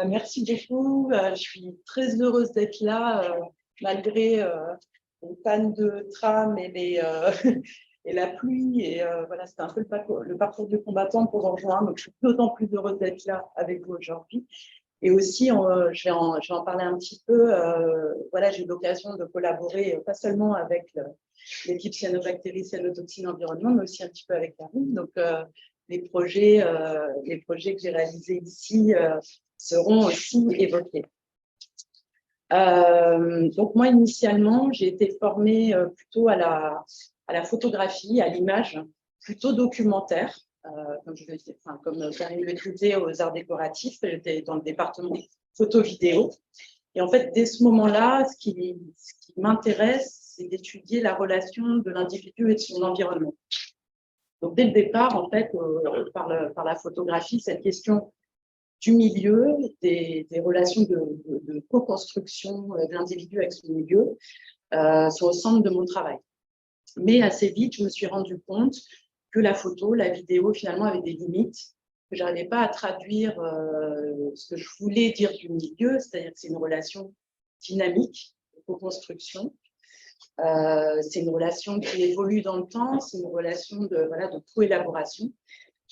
Merci beaucoup. Je suis très heureuse d'être là, malgré les pannes de tram et, et la pluie. Et voilà, c'était un peu le parcours du combattant pour en rejoindre. Donc, je suis d'autant plus heureuse d'être là avec vous aujourd'hui. Et aussi, je vais en parler un petit peu. Voilà, j'ai eu l'occasion de collaborer pas seulement avec l'équipe cyanobactéries, cyanotoxines, environnement, mais aussi un petit peu avec la RIM. Donc, les projets que j'ai réalisés ici seront aussi évoqués. Donc, moi, initialement, j'ai été formée plutôt à la photographie, à l'image, plutôt documentaire. Comme Karine le disait, aux arts décoratifs, j'étais dans le département photo-vidéo. Et en fait, dès ce moment-là, ce qui m'intéresse, c'est d'étudier la relation de l'individu et de son environnement. Donc, dès le départ, en fait, par la photographie, cette question du milieu, des relations de co-construction de l'individu avec son milieu sont au centre de mon travail. Mais assez vite, je me suis rendu compte que la photo, la vidéo, finalement, avaient des limites, que je n'arrivais pas à traduire ce que je voulais dire du milieu, c'est-à-dire que c'est une relation dynamique, de co-construction. C'est une relation qui évolue dans le temps, c'est une relation de co-élaboration.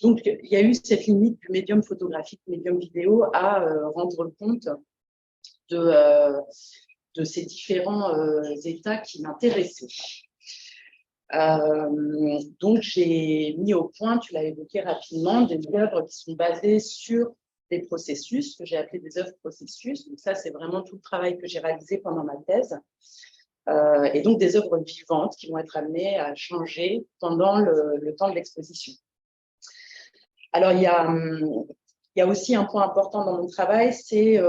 Donc, il y a eu cette limite du médium photographique, médium vidéo, à rendre compte de ces différents états qui m'intéressaient. Donc, j'ai mis au point, tu l'as évoqué rapidement, des œuvres qui sont basées sur des processus, que j'ai appelé des œuvres processus. Donc, ça, c'est vraiment tout le travail que j'ai réalisé pendant ma thèse. Et donc, des œuvres vivantes qui vont être amenées à changer pendant le temps de l'exposition. Alors, il y a aussi un point important dans mon travail, c'est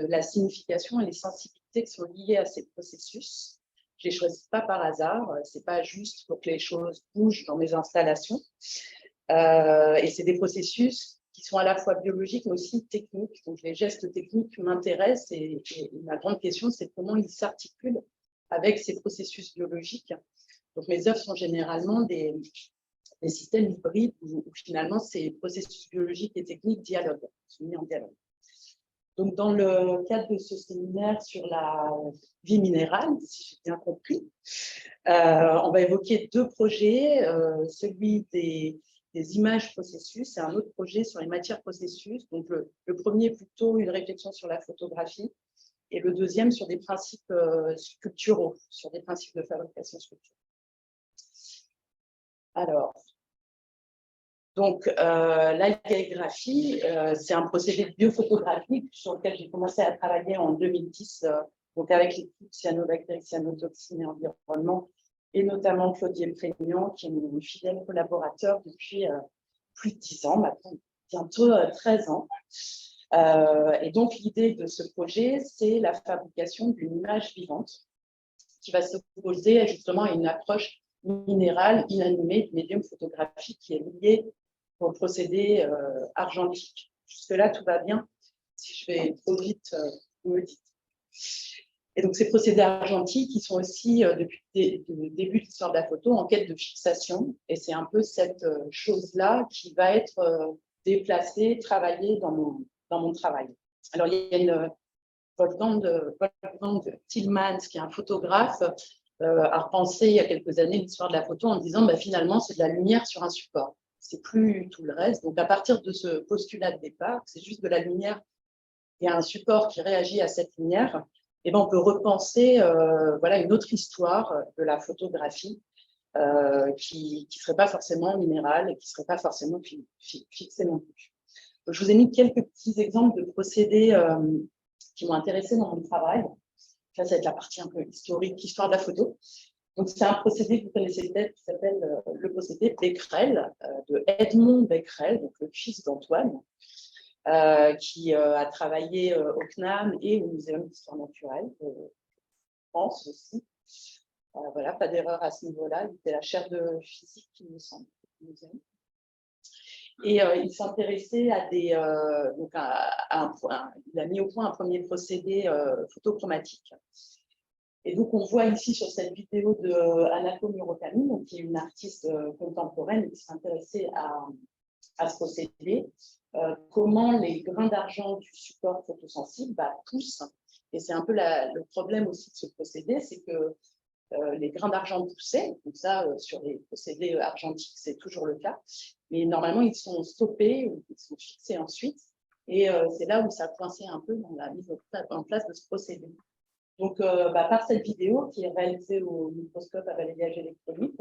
la signification et les sensibilités qui sont liées à ces processus. Je ne les choisis pas par hasard, ce n'est pas juste pour que les choses bougent dans mes installations. Et c'est des processus qui sont à la fois biologiques, mais aussi techniques. Donc, les gestes techniques m'intéressent et ma grande question, c'est comment ils s'articulent avec ces processus biologiques. Donc, mes œuvres sont généralement des systèmes hybrides où finalement ces processus biologiques et techniques sont mis en dialogue. Donc, dans le cadre de ce séminaire sur la vie minérale, si j'ai bien compris, on va évoquer deux projets, celui des images processus et un autre projet sur les matières processus. Donc, le premier plutôt une réflexion sur la photographie et le deuxième sur des principes sculpturaux, sur des principes de fabrication sculpturale. Alors, donc, l'algaégraphie, c'est un procédé biophotographique sur lequel j'ai commencé à travailler en 2010, donc avec l'équipe cyanobactéries, cyanotoxines et environnement, et notamment Claudie Prégnant, qui est mon fidèle collaborateur depuis plus de 10 ans, maintenant, bientôt 13 ans. Et donc, l'idée de ce projet, c'est la fabrication d'une image vivante qui va s'opposer justement à une approche minérale, inanimée du médium photographique qui est liée au procédé argentique. Jusque-là, tout va bien. Si je vais trop vite, vous me dites. Et donc, ces procédés argentiques, qui sont aussi, depuis le début de l'histoire de la photo, en quête de fixation. Et c'est un peu cette chose-là qui va être déplacée, travaillée dans mon travail. Alors, il y a une Wolfgang Tillmans, qui est un photographe, a repensé il y a quelques années l'histoire de la photo en disant finalement, c'est de la lumière sur un support. C'est plus tout le reste. Donc, à partir de ce postulat de départ, c'est juste de la lumière et un support qui réagit à cette lumière, et on peut repenser une autre histoire de la photographie qui ne serait pas forcément minérale et qui ne serait pas forcément fixée non plus. Donc, je vous ai mis quelques petits exemples de procédés qui m'ont intéressé dans mon travail. Ça va être la partie un peu historique, histoire de la photo. Donc, c'est un procédé que vous connaissez peut-être qui s'appelle le procédé Becquerel, de Edmond Becquerel, donc le fils d'Antoine, qui a travaillé au CNAM et au Muséum d'histoire naturelle, je pense aussi. Voilà, pas d'erreur à ce niveau-là. Il était la chaire de physique, il me semble, au muséum. Et il s'intéressait à il a mis au point un premier procédé photochromatique. Et donc, on voit ici sur cette vidéo de Hanako Murakami, qui est une artiste contemporaine qui s'intéressait à ce procédé, comment les grains d'argent du support photosensible poussent. Et c'est un peu le problème aussi de ce procédé, c'est que les grains d'argent poussaient, donc ça, sur les procédés argentiques, c'est toujours le cas, mais normalement, ils sont stoppés, ou ils sont fixés ensuite, et c'est là où ça a coincé un peu dans la mise en place de ce procédé. Donc, par cette vidéo qui est réalisée au microscope à balayage électronique,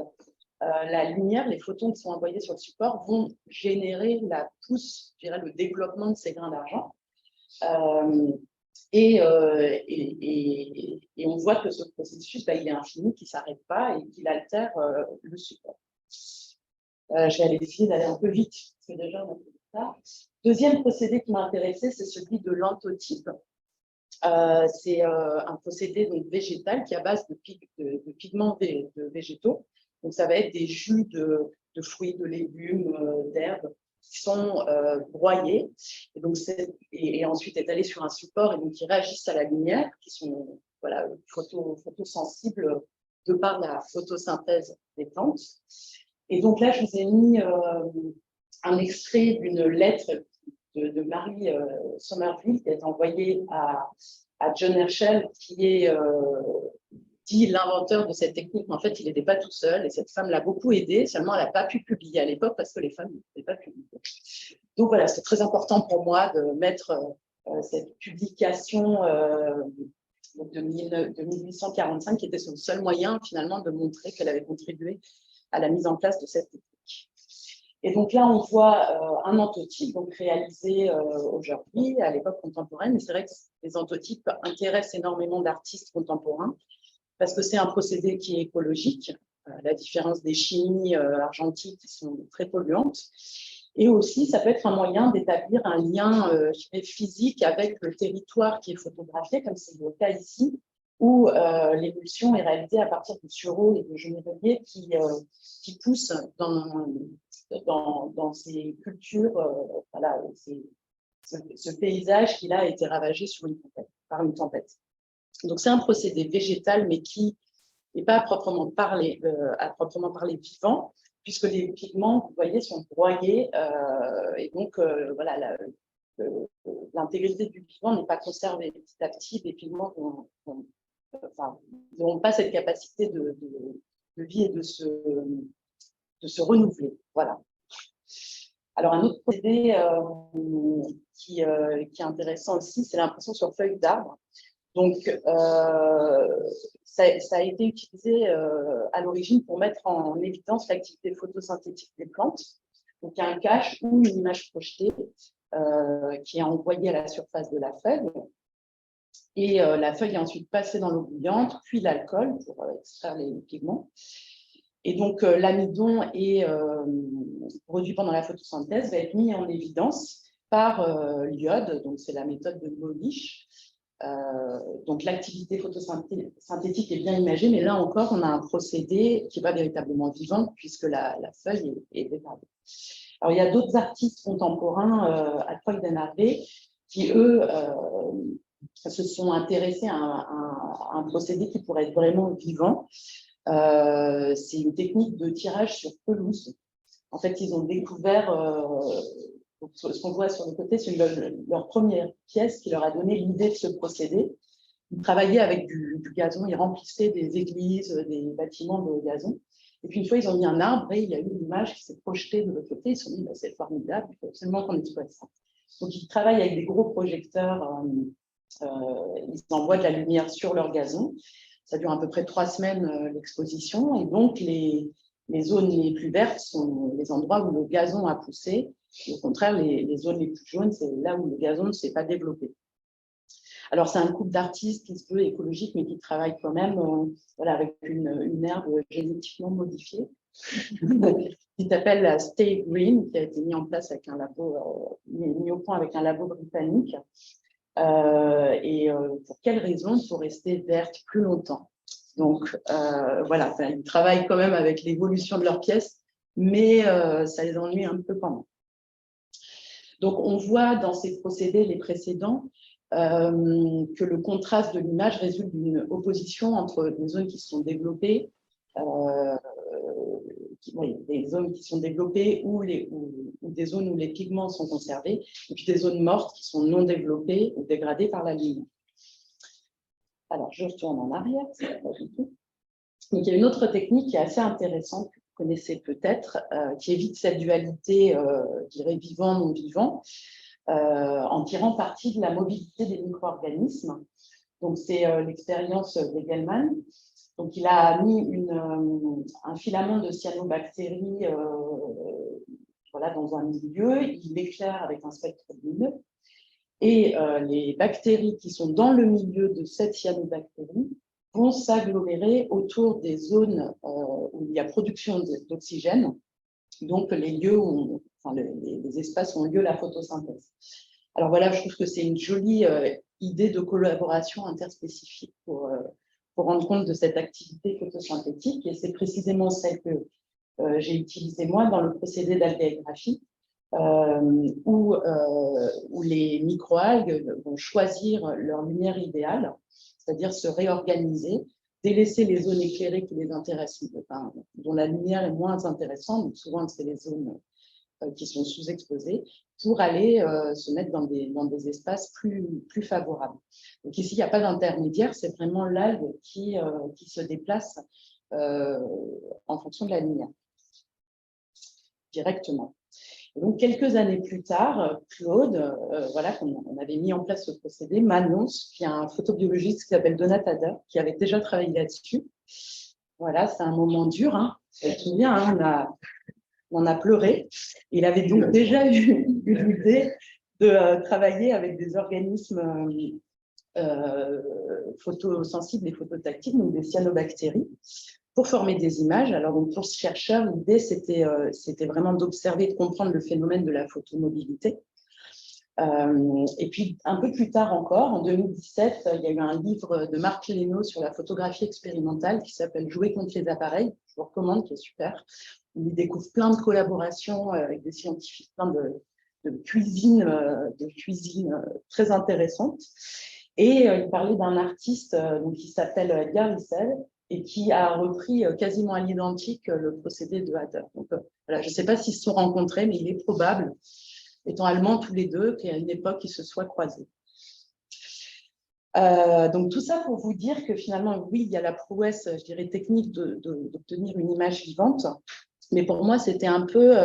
la lumière, les photons qui sont envoyés sur le support vont générer la pousse, je dirais, le développement de ces grains d'argent. Et on voit que ce processus, il est infini, qui ne s'arrête pas et qu'il altère le support. Je vais essayer d'aller un peu vite, parce que déjà, on a fait ça. Deuxième procédé qui m'a intéressé, c'est celui de l'anthotype. C'est un procédé donc, végétal qui est à base de pigments végétaux. Donc, ça va être des jus de fruits, de légumes, d'herbes qui sont broyés et ensuite étalés sur un support et donc qui réagissent à la lumière, qui sont photosensibles de par la photosynthèse des plantes. Et donc là, je vous ai mis un extrait d'une lettre de Marie Somerville qui est envoyée à John Herschel, qui est dit l'inventeur de cette technique. Mais en fait, il n'était pas tout seul et cette femme l'a beaucoup aidé, seulement elle n'a pas pu publier à l'époque parce que les femmes ne pouvaient pas publier. Donc voilà, c'est très important pour moi de mettre cette publication de 1845 qui était son seul moyen finalement de montrer qu'elle avait contribué à la mise en place de cette technique. Et donc là, on voit un anthotype donc réalisé aujourd'hui, à l'époque contemporaine. Et c'est vrai que les anthotypes intéressent énormément d'artistes contemporains parce que c'est un procédé qui est écologique, à la différence des chimies argentiques qui sont très polluantes. Et aussi, ça peut être un moyen d'établir un lien physique avec le territoire qui est photographié, comme c'est le cas ici, où l'émulsion est réalisée à partir de sureaux et de genêriers qui poussent dans ces cultures, voilà, ce paysage qui là a été ravagé par une tempête. Donc c'est un procédé végétal, mais qui n'est pas à proprement parler vivant, puisque les pigments, vous voyez, sont broyés, et donc voilà, l'intégrité du pigment n'est pas conservée. Petit à petit, les pigments n'auront pas cette capacité de vie et de se renouveler. Voilà. Alors, un autre procédé qui est intéressant aussi, c'est l'impression sur feuilles d'arbre. Donc, ça a été utilisé à l'origine pour mettre en évidence l'activité photosynthétique des plantes. Donc, il y a un cache ou une image projetée qui est envoyée à la surface de la feuille. Et la feuille est ensuite passée dans l'eau bouillante, puis l'alcool pour extraire les pigments. Et donc, l'amidon produit pendant la photosynthèse va être mis en évidence par l'iode, donc c'est la méthode de Molish. Donc, l'activité photosynthétique est bien imagée, mais là encore, on a un procédé qui n'est pas véritablement vivant puisque la feuille est dégradée. Alors, il y a d'autres artistes contemporains, Alfred Denarvé, qui, eux, se sont intéressés à un procédé qui pourrait être vraiment vivant. C'est une technique de tirage sur pelouse. En fait, ils ont découvert, ce qu'on voit sur le côté, c'est leur première pièce qui leur a donné l'idée de ce procédé. Ils travaillaient avec du gazon, ils remplissaient des églises, des bâtiments de gazon. Et puis une fois, ils ont mis un arbre et il y a eu une image qui s'est projetée de l'autre côté. Ils se sont dit, c'est formidable, il faut absolument qu'on exploite ça. Donc, ils travaillent avec des gros projecteurs. Ils envoient de la lumière sur leur gazon. Ça dure à peu près 3 semaines l'exposition. Et donc, les zones les plus vertes sont les endroits où le gazon a poussé. Et au contraire, les zones les plus jaunes, c'est là où le gazon ne s'est pas développé. Alors, c'est un couple d'artistes qui se veut écologique, mais qui travaille quand même voilà, avec une herbe génétiquement modifiée qui s'appelle la Stay Green, qui a été mis en place avec un labo, mis au point avec un labo britannique. Pour quelle raison? Pour rester verte plus longtemps. Donc, voilà, ils travaillent quand même avec l'évolution de leurs pièces, mais ça les ennuie un peu quand même. Donc, on voit dans ces procédés, les précédents, que le contraste de l'image résulte d'une opposition entre les zones qui se sont développées, des zones qui sont développées ou des zones où les pigments sont conservés, et puis des zones mortes qui sont non développées ou dégradées par la lumière. Alors, je retourne en arrière, c'est pas du tout. Donc, il y a une autre technique qui est assez intéressante, que vous connaissez peut-être, qui évite cette dualité, je dirais, vivant-non vivant, en tirant parti de la mobilité des micro-organismes. Donc, c'est l'expérience d'Egelman. Donc, il a mis un filament de cyanobactéries voilà, dans un milieu, il l'éclaire avec un spectre lumineux. Et les bactéries qui sont dans le milieu de cette cyanobactérie vont s'agglomérer autour des zones où il y a production d'oxygène, donc les lieux où, enfin, les espaces où ont lieu la photosynthèse. Alors voilà, je trouve que c'est une jolie idée de collaboration interspécifique pour rendre compte de cette activité photosynthétique, et c'est précisément celle que j'ai utilisée moi dans le procédé d'algaégraphie. Où les microalgues vont choisir leur lumière idéale, c'est-à-dire se réorganiser, délaisser les zones éclairées qui les intéressent, enfin, dont la lumière est moins intéressante, donc souvent c'est les zones qui sont sous-exposées, pour aller se mettre dans des espaces plus favorables. Donc ici, il n'y a pas d'intermédiaire, c'est vraiment l'algue qui se déplace en fonction de la lumière, directement. Et donc, quelques années plus tard, Claude, voilà, on avait mis en place ce procédé, m'annonce qu'il y a un photobiologiste qui s'appelle Donatada, qui avait déjà travaillé là-dessus. Voilà, c'est un moment dur, hein. Ça te souvient, hein, on a pleuré. Il avait donc déjà eu l'idée de travailler avec des organismes photosensibles et phototactiles, donc des cyanobactéries, pour former des images. Alors, donc, pour ce chercheur, l'idée, c'était vraiment d'observer et de comprendre le phénomène de la photomobilité. Et puis, un peu plus tard encore, en 2017, il y a eu un livre de Marc Lénaud sur la photographie expérimentale qui s'appelle « Jouer contre les appareils ». Je vous recommande, qui est super. Il découvre plein de collaborations avec des scientifiques, plein de cuisine très intéressantes. Et il parlait d'un artiste qui s'appelle Edgar Issel, et qui a repris quasiment à l'identique le procédé de Hader. Donc, voilà, je ne sais pas s'ils se sont rencontrés, mais il est probable, étant allemands tous les deux, qu'à une époque, ils se soient croisés. Donc, tout ça pour vous dire que finalement, oui, il y a la prouesse, je dirais, technique d'obtenir une image vivante, mais pour moi, c'était un peu...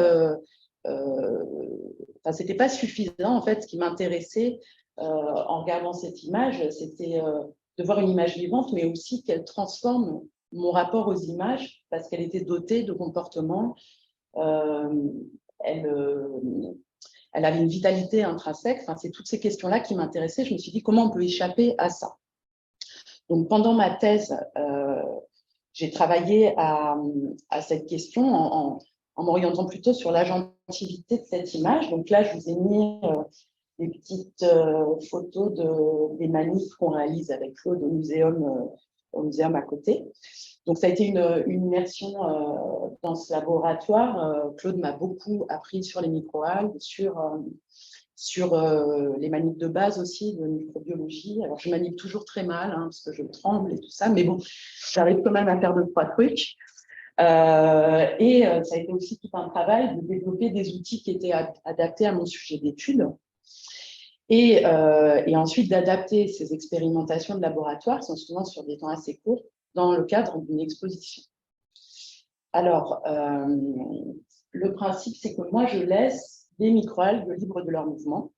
enfin, c'était pas suffisant, en fait. Ce qui m'intéressait en regardant cette image, c'était... de voir une image vivante, mais aussi qu'elle transforme mon rapport aux images parce qu'elle était dotée de comportements. Elle avait une vitalité intrinsèque. Enfin, c'est toutes ces questions-là qui m'intéressaient. Je me suis dit, comment on peut échapper à ça? Donc, pendant ma thèse, j'ai travaillé à cette question en m'orientant plutôt sur l'agentivité de cette image. Donc là, je vous ai mis des petites photos des manifs qu'on réalise avec Claude au muséum à côté. Donc, ça a été une immersion dans ce laboratoire. Claude m'a beaucoup appris sur les microalgues, sur les manipes de base aussi, de microbiologie. Alors, je manipe toujours très mal, hein, parce que je tremble et tout ça, mais bon, j'arrive quand même à faire 2-3 trucs. Ça a été aussi tout un travail de développer des outils qui étaient adaptés à mon sujet d'étude. Et ensuite d'adapter ces expérimentations de laboratoire, qui sont souvent sur des temps assez courts, dans le cadre d'une exposition. Alors, le principe, c'est que moi, je laisse des microalgues libres de leur mouvement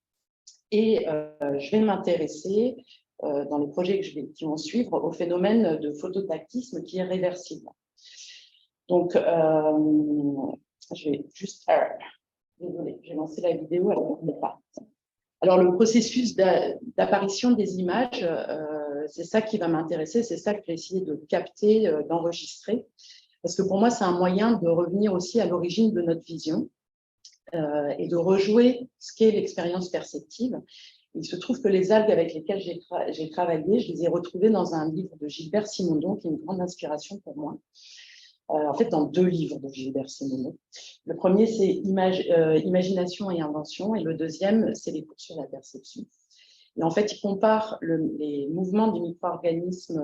et je vais m'intéresser, dans les projets qui vont suivre, au phénomène de phototactisme qui est réversible. Donc, je vais juste... désolée, j'ai lancé la vidéo, elle ne tourne pas. Alors, le processus d'apparition des images, c'est ça qui va m'intéresser, c'est ça que j'ai essayé de capter, d'enregistrer, parce que pour moi, c'est un moyen de revenir aussi à l'origine de notre vision et de rejouer ce qu'est l'expérience perceptive. Il se trouve que les algues avec lesquelles j'ai travaillé, je les ai retrouvées dans un livre de Gilbert Simondon, qui est une grande inspiration pour moi. En fait, dans 2 livres de Gilbert Simondon. Le premier, c'est Imagination et invention, et le deuxième, c'est Les cours sur la perception. Et en fait, il compare les mouvements des micro-organismes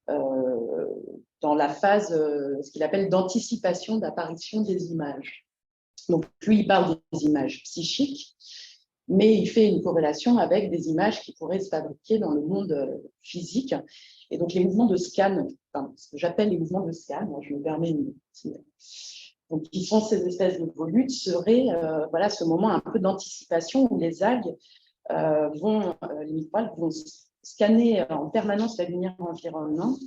dans la phase, ce qu'il appelle d'anticipation d'apparition des images. Donc, lui, il parle des images psychiques, mais il fait une corrélation avec des images qui pourraient se fabriquer dans le monde physique. Et donc, les mouvements de scan, enfin, ce que j'appelle les mouvements de scan, moi, je me permets donc, qui sont ces espèces de volutes, seraient voilà, ce moment un peu d'anticipation où les algues les microalgues vont scanner en permanence la lumière environnante.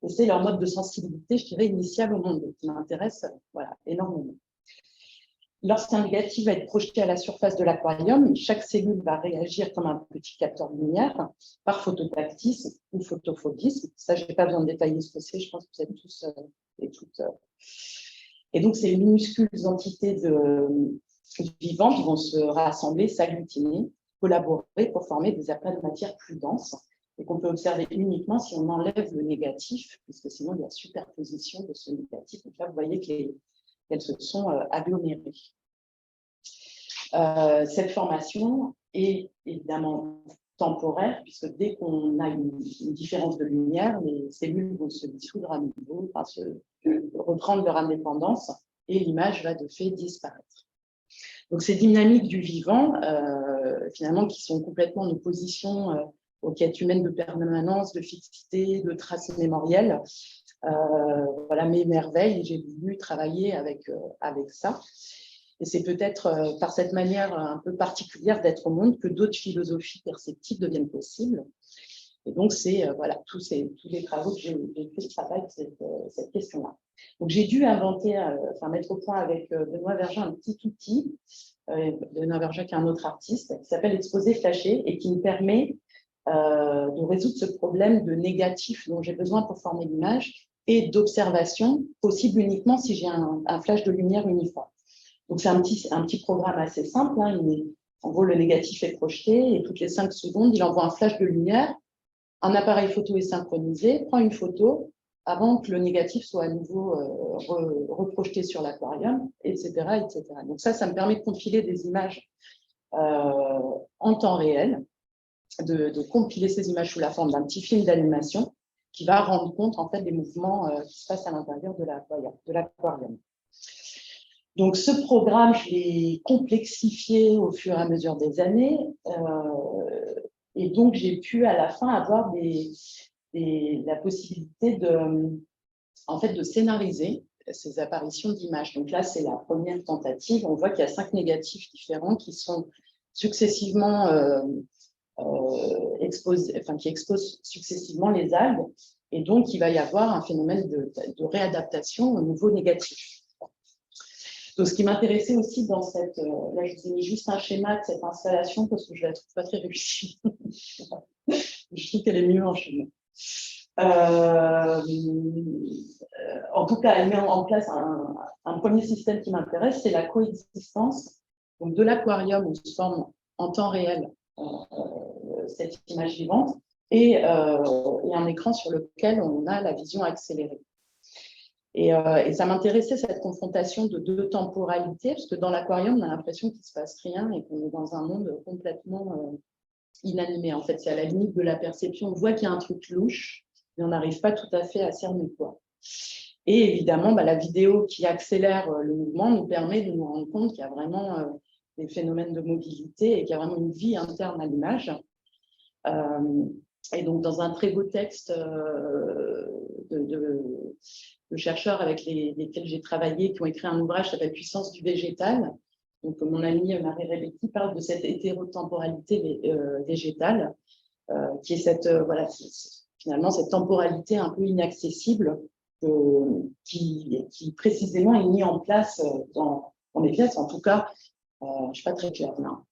Et c'est leur mode de sensibilité, je dirais, initiale au monde, qui m'intéresse voilà, énormément. Lorsqu'un négatif va être projeté à la surface de l'aquarium, chaque cellule va réagir comme un petit capteur de lumière par phototactisme ou photophobisme. Ça, je n'ai pas besoin de détailler ce que c'est, je pense que vous êtes tous et toutes. Et donc, ces minuscules entités vivantes vont se rassembler, s'agglutiner, collaborer pour former des aplats de matière plus denses et qu'on peut observer uniquement si on enlève le négatif, puisque sinon, il y a superposition de ce négatif. Donc là, vous voyez qu'elles se sont agglomérées. Cette formation est évidemment temporaire, puisque dès qu'on a une différence de lumière, les cellules vont se dissoudre à nouveau, reprendre leur indépendance, et l'image va de fait disparaître. Donc ces dynamiques du vivant, finalement, qui sont complètement en opposition aux quêtes humaines de permanence, de fixité, de traces mémorielles, voilà, m'émerveille et j'ai voulu travailler avec ça. Et c'est peut-être par cette manière un peu particulière d'être au monde que d'autres philosophies perceptives deviennent possibles. Et donc, c'est voilà, tous les travaux que j'ai fait travaillent cette question-là. Donc, j'ai dû mettre au point avec Benoît Vergin un petit outil. Benoît Vergin, qui est un autre artiste, qui s'appelle Exposé Flashé et qui me permet de résoudre ce problème de négatif dont j'ai besoin pour former l'image et d'observation possible uniquement si j'ai un flash de lumière uniforme. Donc, c'est un petit programme assez simple. Hein. En gros, le négatif est projeté et toutes les 5 secondes, il envoie un flash de lumière. Un appareil photo est synchronisé, prend une photo avant que le négatif soit à nouveau reprojeté sur l'aquarium, etc., etc. Donc ça me permet de compiler des images en temps réel, de compiler ces images sous la forme d'un petit film d'animation qui va rendre compte en fait des mouvements qui se passent à l'intérieur de l'aquarium. Donc ce programme, je l'ai complexifié au fur et à mesure des années. Et donc, j'ai pu à la fin avoir la possibilité de scénariser ces apparitions d'images. Donc là, c'est la première tentative. On voit qu'il y a 5 négatifs différents qui sont successivement qui exposent successivement les algues. Et donc, il va y avoir un phénomène de réadaptation au nouveau négatif. Donc, ce qui m'intéressait aussi dans là, je vous ai mis juste un schéma de cette installation parce que je ne la trouve pas très réussie. Je trouve qu'elle est mieux en schéma. En tout cas, elle met en place un premier système qui m'intéresse, c'est la coexistence donc de l'aquarium où se forme en temps réel cette image vivante et un écran sur lequel on a la vision accélérée. Et ça m'intéressait cette confrontation de 2 temporalités, parce que dans l'aquarium, on a l'impression qu'il ne se passe rien et qu'on est dans un monde complètement inanimé. En fait, c'est à la limite de la perception. On voit qu'il y a un truc louche, mais on n'arrive pas tout à fait à cerner quoi. Et évidemment, la vidéo qui accélère le mouvement nous permet de nous rendre compte qu'il y a vraiment des phénomènes de mobilité et qu'il y a vraiment une vie interne à l'image. Et donc, dans un très beau texte de chercheurs avec lesquels j'ai travaillé, qui ont écrit un ouvrage qui s'appelle Puissance du végétal. Donc, mon amie Marie Rebecki parle de cette hétérotemporalité végétale, qui est finalement cette temporalité un peu inaccessible qui précisément est mise en place dans les pièces. En tout cas, je ne suis pas très claire là.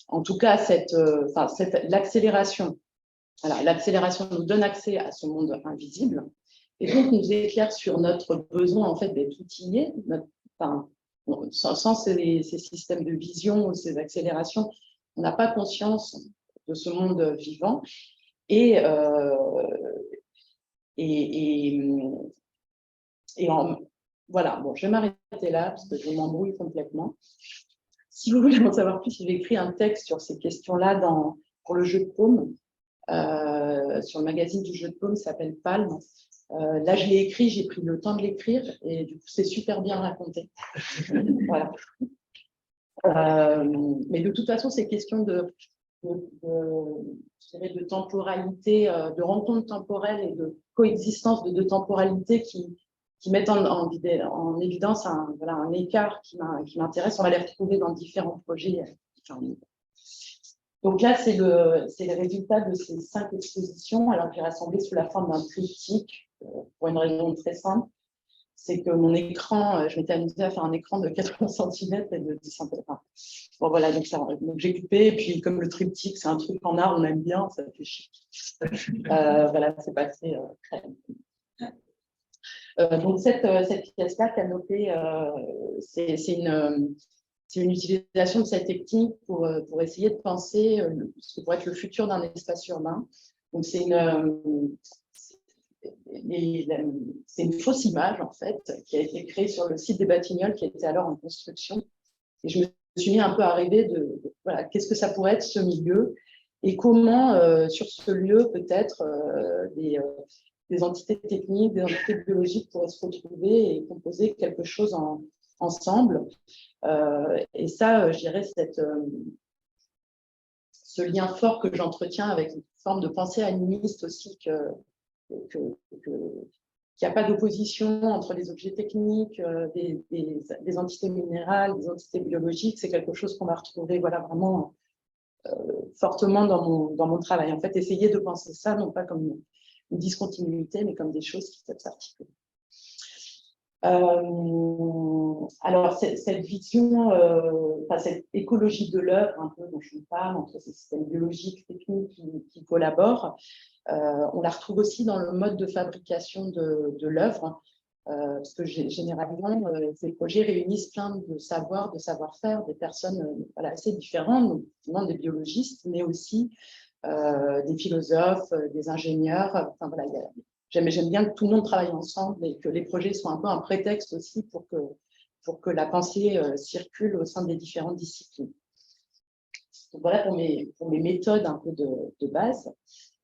En tout cas, l'accélération. Voilà, l'accélération nous donne accès à ce monde invisible et donc nous éclaire sur notre besoin en fait d'être outillés. Sans ces systèmes de vision ou ces accélérations, on n'a pas conscience de ce monde vivant voilà. Bon, je vais m'arrêter là parce que je m'embrouille complètement. Si vous voulez en savoir plus, j'ai écrit un texte sur ces questions-là pour le jeu de paume. sur le magazine du jeu de paume, qui s'appelle Palme. Là, je l'ai écrit, j'ai pris le temps de l'écrire et du coup, c'est super bien raconté. Voilà. Mais de toute façon, c'est question je dirais de temporalité, de rencontre temporelle et de coexistence de deux temporalités qui mettent en évidence voilà, un écart qui m'intéresse. On va les retrouver dans différents projets. Donc là, c'est le résultat de ces 5 expositions, alors que j'ai rassemblé sous la forme d'un triptyque, pour une raison très simple. C'est que mon écran, je m'étais amusée à faire un écran de 80 cm et de 10 cm. Bon, voilà, donc j'ai coupé. Et puis, comme le triptyque, c'est un truc en art, on aime bien, ça fait chic. Voilà, c'est passé très bien. Donc, cette pièce-là, Canopée, c'est une utilisation de cette technique pour essayer de penser ce que pourrait être le futur d'un espace urbain. Donc, c'est une fausse image, en fait, qui a été créée sur le site des Batignolles, qui était alors en construction. Et je me suis mis un peu à rêver voilà, qu'est-ce que ça pourrait être ce milieu et comment, sur ce lieu, peut-être des entités techniques, des entités biologiques pourraient se retrouver et composer quelque chose ensemble. Et ça, je dirais, ce lien fort que j'entretiens avec une forme de pensée animiste aussi, qu'il n'y a pas d'opposition entre les objets techniques, des entités minérales, des entités biologiques. C'est quelque chose qu'on va retrouver voilà, vraiment fortement dans mon travail. En fait, essayer de penser ça, non pas comme une discontinuité, mais comme des choses qui peuvent s'articuler. Alors, cette vision, cette écologie de l'œuvre, un peu dont je vous parle, entre ces systèmes biologiques, techniques qui collaborent, on la retrouve aussi dans le mode de fabrication de l'œuvre, parce que généralement, ces projets réunissent plein de savoirs, de savoir-faire, des personnes voilà, assez différentes, notamment des biologistes, mais aussi des philosophes, des ingénieurs. Enfin, voilà, j'aime bien que tout le monde travaille ensemble et que les projets soient un peu un prétexte aussi pour que la pensée circule au sein des différentes disciplines. Donc, voilà pour mes méthodes un peu de base.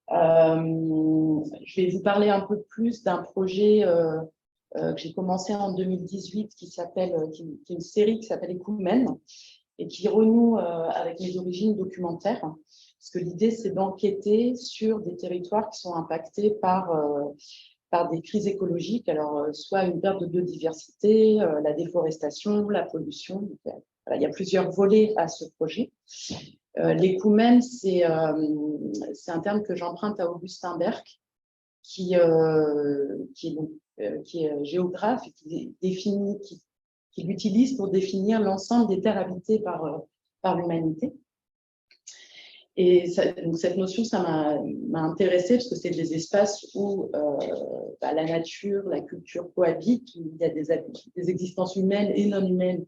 Je vais vous parler un peu plus d'un projet que j'ai commencé en 2018 qui est une série qui s'appelle Écoumène et qui renoue avec mes origines documentaires. Parce que l'idée, c'est d'enquêter sur des territoires qui sont impactés par des crises écologiques, alors soit une perte de biodiversité, la déforestation, la pollution. Donc, voilà, il y a plusieurs volets à ce projet. L'écoumène, c'est un terme que j'emprunte à Augustin Berg, qui est géographe et qui l'utilise pour définir l'ensemble des terres habitées par l'humanité. Et donc cette notion, ça m'a intéressée parce que c'est des espaces où la nature, la culture cohabitent, où il y a des existences humaines et non humaines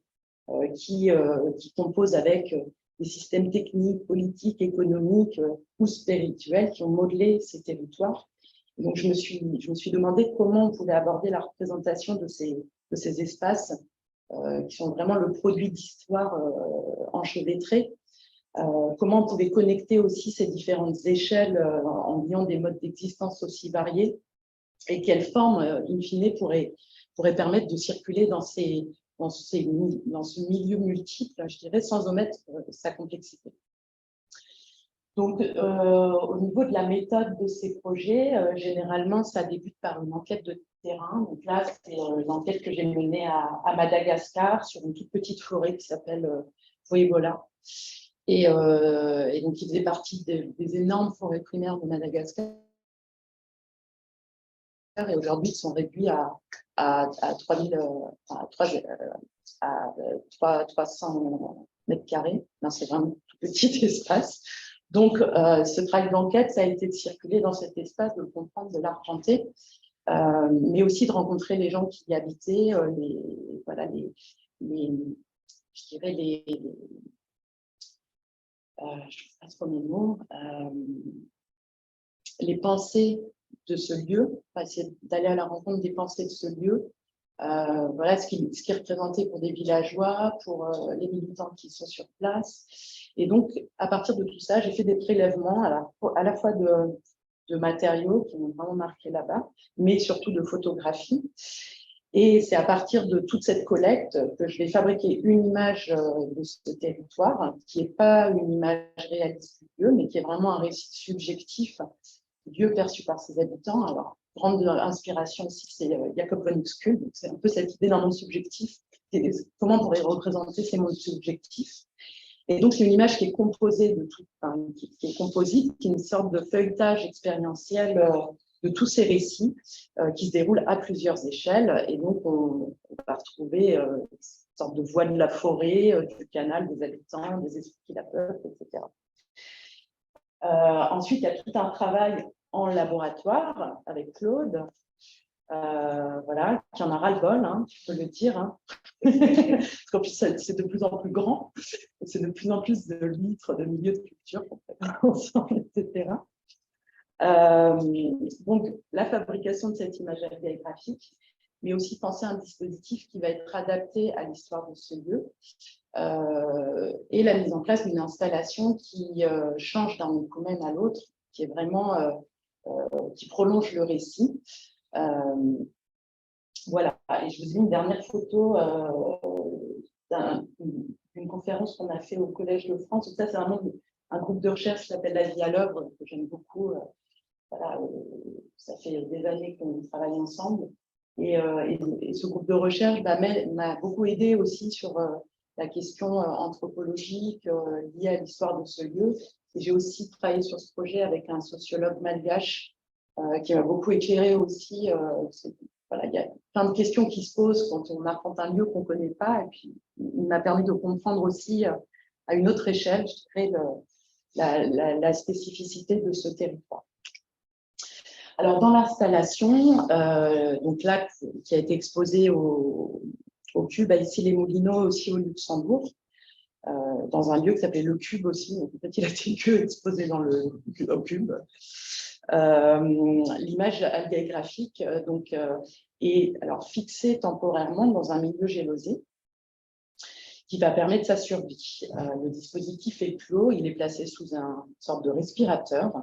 qui composent avec des systèmes techniques, politiques, économiques ou spirituels qui ont modelé ces territoires. Et donc je me suis demandé comment on pouvait aborder la représentation de ces espaces qui sont vraiment le produit d'histoires enchevêtrées. Comment on pouvait connecter aussi ces différentes échelles en liant des modes d'existence aussi variés et quelle forme, in fine, pourrait permettre de circuler dans ce milieu multiple, je dirais, sans omettre sa complexité. Donc, au niveau de la méthode de ces projets, généralement, ça débute par une enquête de terrain. Donc là, c'est une enquête que j'ai menée à Madagascar sur une toute petite forêt qui s'appelle Voébola. Et donc, ils faisaient partie des énormes forêts primaires de Madagascar. Et aujourd'hui, ils sont réduits à 300 mètres carrés. C'est vraiment un tout petit espace. Donc, ce travail d'enquête, ça a été de circuler dans cet espace, de le comprendre, de l'arpenter, mais aussi de rencontrer les gens qui y habitaient, je dirais je ne sais pas trop mes mots, les pensées de ce lieu, essayer d'aller à la rencontre des pensées de ce lieu, voilà ce qui est représenté pour des villageois, pour les militants qui sont sur place, Et donc, à partir de tout ça, j'ai fait des prélèvements à la fois de matériaux qui m'ont vraiment marqué là-bas, mais surtout de photographies. Et c'est à partir de toute cette collecte que je vais fabriquer une image de ce territoire, qui n'est pas une image réaliste du lieu, mais qui est vraiment un récit subjectif du lieu perçu par ses habitants. Alors, grande inspiration aussi, c'est Jacob von Uexküll. C'est un peu cette idée d'un monde subjectif. Comment on pourrait représenter ces mondes subjectifs? Et donc, c'est une image qui est composée de tout, enfin, qui est composite, qui est une sorte de feuilletage expérientiel de tous ces récits qui se déroulent à plusieurs échelles. Et donc, on va retrouver une sorte de voie de la forêt, du canal, des habitants, des esprits qui la peuplent, etc. Ensuite, il y a tout un travail en laboratoire avec Claude, voilà, qui en a ras-le-bol, hein, tu peux le dire. Hein. Parce qu'en plus, c'est de plus en plus grand, c'est de plus en plus de litres, de milieux de culture qu'on fait ensemble, etc. Donc, la fabrication de cette imagerie graphique, mais aussi penser à un dispositif qui va être adapté à l'histoire de ce lieu, et la mise en place d'une installation qui change d'un domaine à l'autre, qui est vraiment, qui prolonge le récit. Voilà, et je vous dis une dernière photo d'une conférence qu'on a fait au Collège de France. Ça, c'est vraiment un groupe de recherche qui s'appelle La vie à l'œuvre, que j'aime beaucoup. Voilà, ça fait des années qu'on travaille ensemble. Et ce groupe de recherche m'a beaucoup aidé aussi sur la question anthropologique liée à l'histoire de ce lieu. Et j'ai aussi travaillé sur ce projet avec un sociologue malgache qui m'a beaucoup éclairé aussi. Voilà, il y a plein de questions qui se posent quand on affronte un lieu qu'on ne connaît pas. Et puis, il m'a permis de comprendre aussi à une autre échelle, je dirais, la spécificité de ce territoire. Alors, dans l'installation, donc là, qui a été exposée au Cube, à Issy-les-Moulineaux, aussi au Luxembourg, dans un lieu qui s'appelait Le Cube aussi. Donc, en fait, il a été que exposé au Cube. L'image algagraphique est alors fixée temporairement dans un milieu gélosé qui va permettre sa survie. Le dispositif est clos, il est placé sous une sorte de respirateur.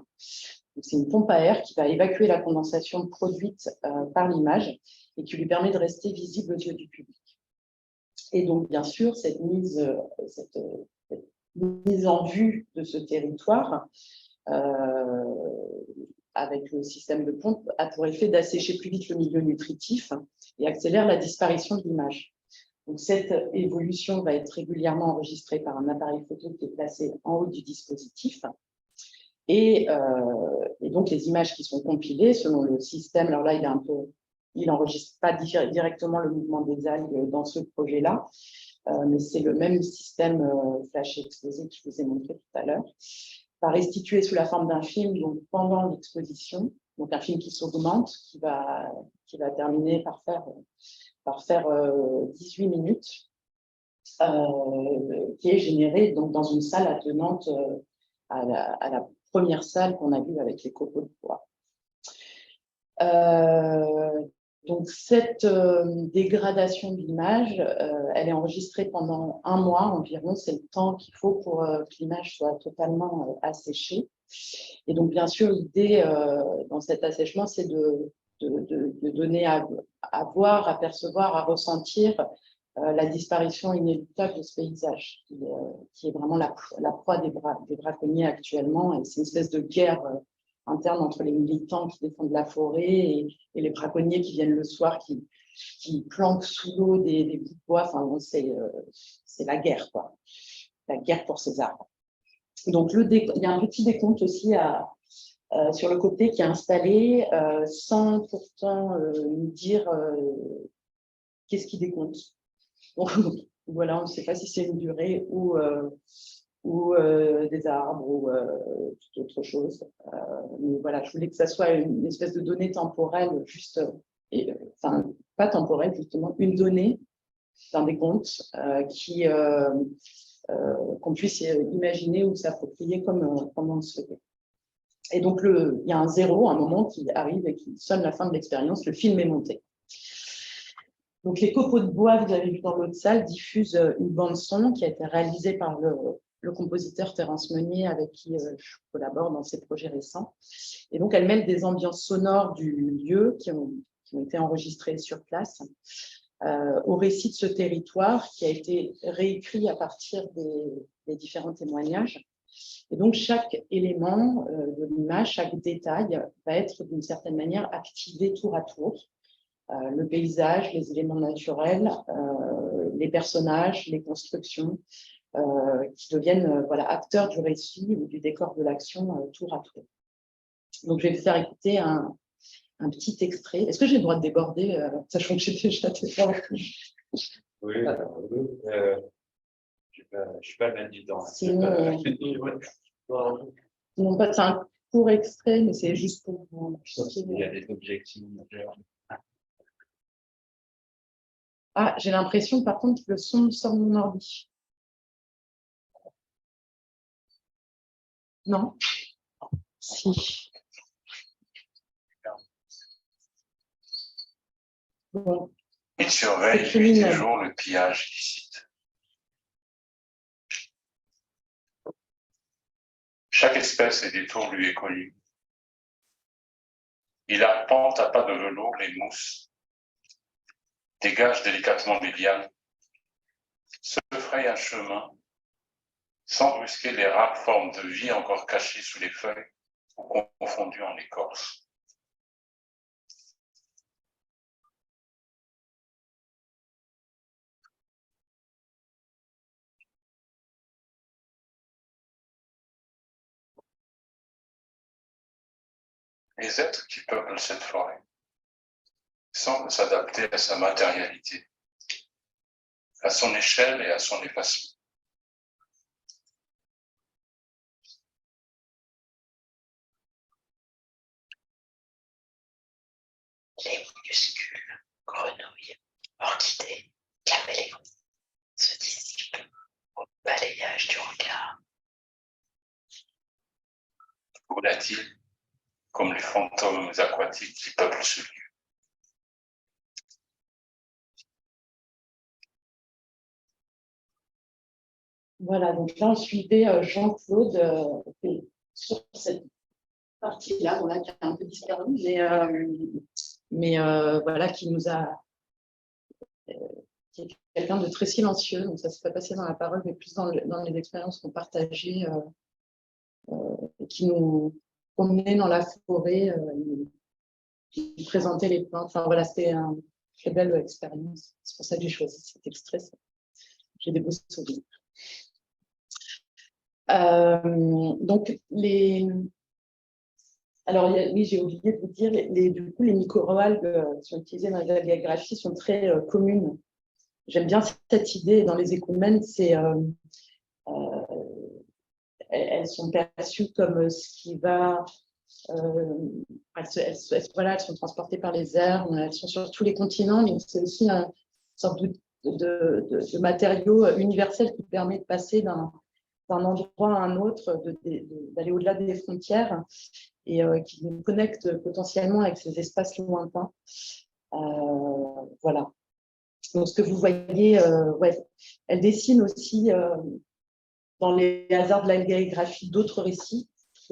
C'est une pompe à air qui va évacuer la condensation produite par l'image et qui lui permet de rester visible aux yeux du public. Et donc, bien sûr, cette mise en vue de ce territoire avec le système de pompe a pour effet d'assécher plus vite le milieu nutritif et accélère la disparition de l'image. Donc, cette évolution va être régulièrement enregistrée par un appareil photo qui est placé en haut du dispositif. Et donc, les images qui sont compilées selon le système, alors là, il n'enregistre pas directement le mouvement des algues dans ce projet-là, mais c'est le même système flash exposé que je vous ai montré tout à l'heure, va restituer sous la forme d'un film donc pendant l'exposition, donc un film qui s'augmente, qui va terminer par faire 18 minutes, qui est généré donc dans une salle attenante à la première salle qu'on a vue avec les copeaux de bois. Donc, cette dégradation de l'image, elle est enregistrée pendant 1 mois environ. C'est le temps qu'il faut pour que l'image soit totalement asséchée. Et donc, bien sûr, l'idée dans cet assèchement, c'est de donner à voir, à percevoir, à ressentir la disparition inéluctable de ce paysage, qui est vraiment la proie des braconniers actuellement. Et c'est une espèce de guerre interne entre les militants qui défendent la forêt et les braconniers qui viennent le soir, qui planquent sous l'eau des bouts de bois. Enfin, bon, c'est la guerre, quoi. La guerre pour ces arbres. Donc, il y a un petit décompte aussi sur le côté qui est installé, sans pourtant nous dire qu'est-ce qui décompte. Donc, voilà, on ne sait pas si c'est une durée ou des arbres ou toute autre chose. Mais voilà, je voulais que ça soit une espèce de donnée temporelle, juste, enfin, pas temporelle, justement, une donnée d'un décompte qu'on puisse imaginer ou s'approprier comme on le souhaitait. Et donc, il y a un zéro, un moment qui arrive et qui sonne la fin de l'expérience, le film est monté. Donc, les copeaux de bois, vous avez vu dans l'autre salle, diffusent une bande-son qui a été réalisée par le compositeur Terence Meunier, avec qui je collabore dans ses projets récents. Et donc, elle mêle des ambiances sonores du lieu qui ont été enregistrées sur place au récit de ce territoire qui a été réécrit à partir des différents témoignages. Et donc, chaque élément de l'image, chaque détail va être d'une certaine manière activé tour à tour. Le paysage, les éléments naturels, les personnages, les constructions, qui deviennent voilà, acteurs du récit ou du décor de l'action tour à tour. Donc, je vais vous faire écouter un petit extrait. Est-ce que j'ai le droit de déborder, sachant que j'ai déjà débordé? Oui, je ne suis pas le dedans. Sinon, c'est un court extrait, mais c'est juste pour vous. Il y a des objectifs. Ah, j'ai l'impression, par contre, que le son sort de mon ordi. Non? Si. Bon. Il surveille nuit et jour le pillage illicite. Chaque espèce et détour lui est connu. Il arpente à pas de velours les mousses, dégage délicatement les lianes, se fraye un chemin, sans brusquer les rares formes de vie encore cachées sous les feuilles ou confondues en écorce. Les êtres qui peuplent cette forêt semblent s'adapter à sa matérialité, à son échelle et à son effacement. Les minuscules grenouilles, orchidées, caméléons se dissipent au balayage du regard. Volatiles, comme les fantômes aquatiques qui peuplent ce lieu. Voilà, donc là, on suivait Jean-Claude sur cette partie-là, voilà, qui a un peu disparu, mais voilà, qui nous a. Qui est quelqu'un de très silencieux, donc ça ne s'est pas passé dans la parole, mais plus dans les expériences qu'on partageait, qui nous promenait dans la forêt, qui présentait les plantes. Enfin voilà, c'était une très belle expérience. C'est pour ça que j'ai choisi cet extrait. J'ai des beaux souvenirs. Donc, alors, oui, j'ai oublié de vous dire, du coup, les microalgues qui sont utilisées dans les algagraphies sont très communes. J'aime bien cette idée. Dans les écoumènes, elles sont perçues comme ce qui va. Voilà, elles sont transportées par les airs, elles sont sur tous les continents, mais c'est aussi une sorte de matériau universel qui permet de passer d'un endroit à un autre, d'aller au-delà des frontières et qui nous connecte potentiellement avec ces espaces lointains. Voilà. Donc, ce que vous voyez, ouais, elle dessine aussi dans les hasards de l'algagraphie d'autres récits.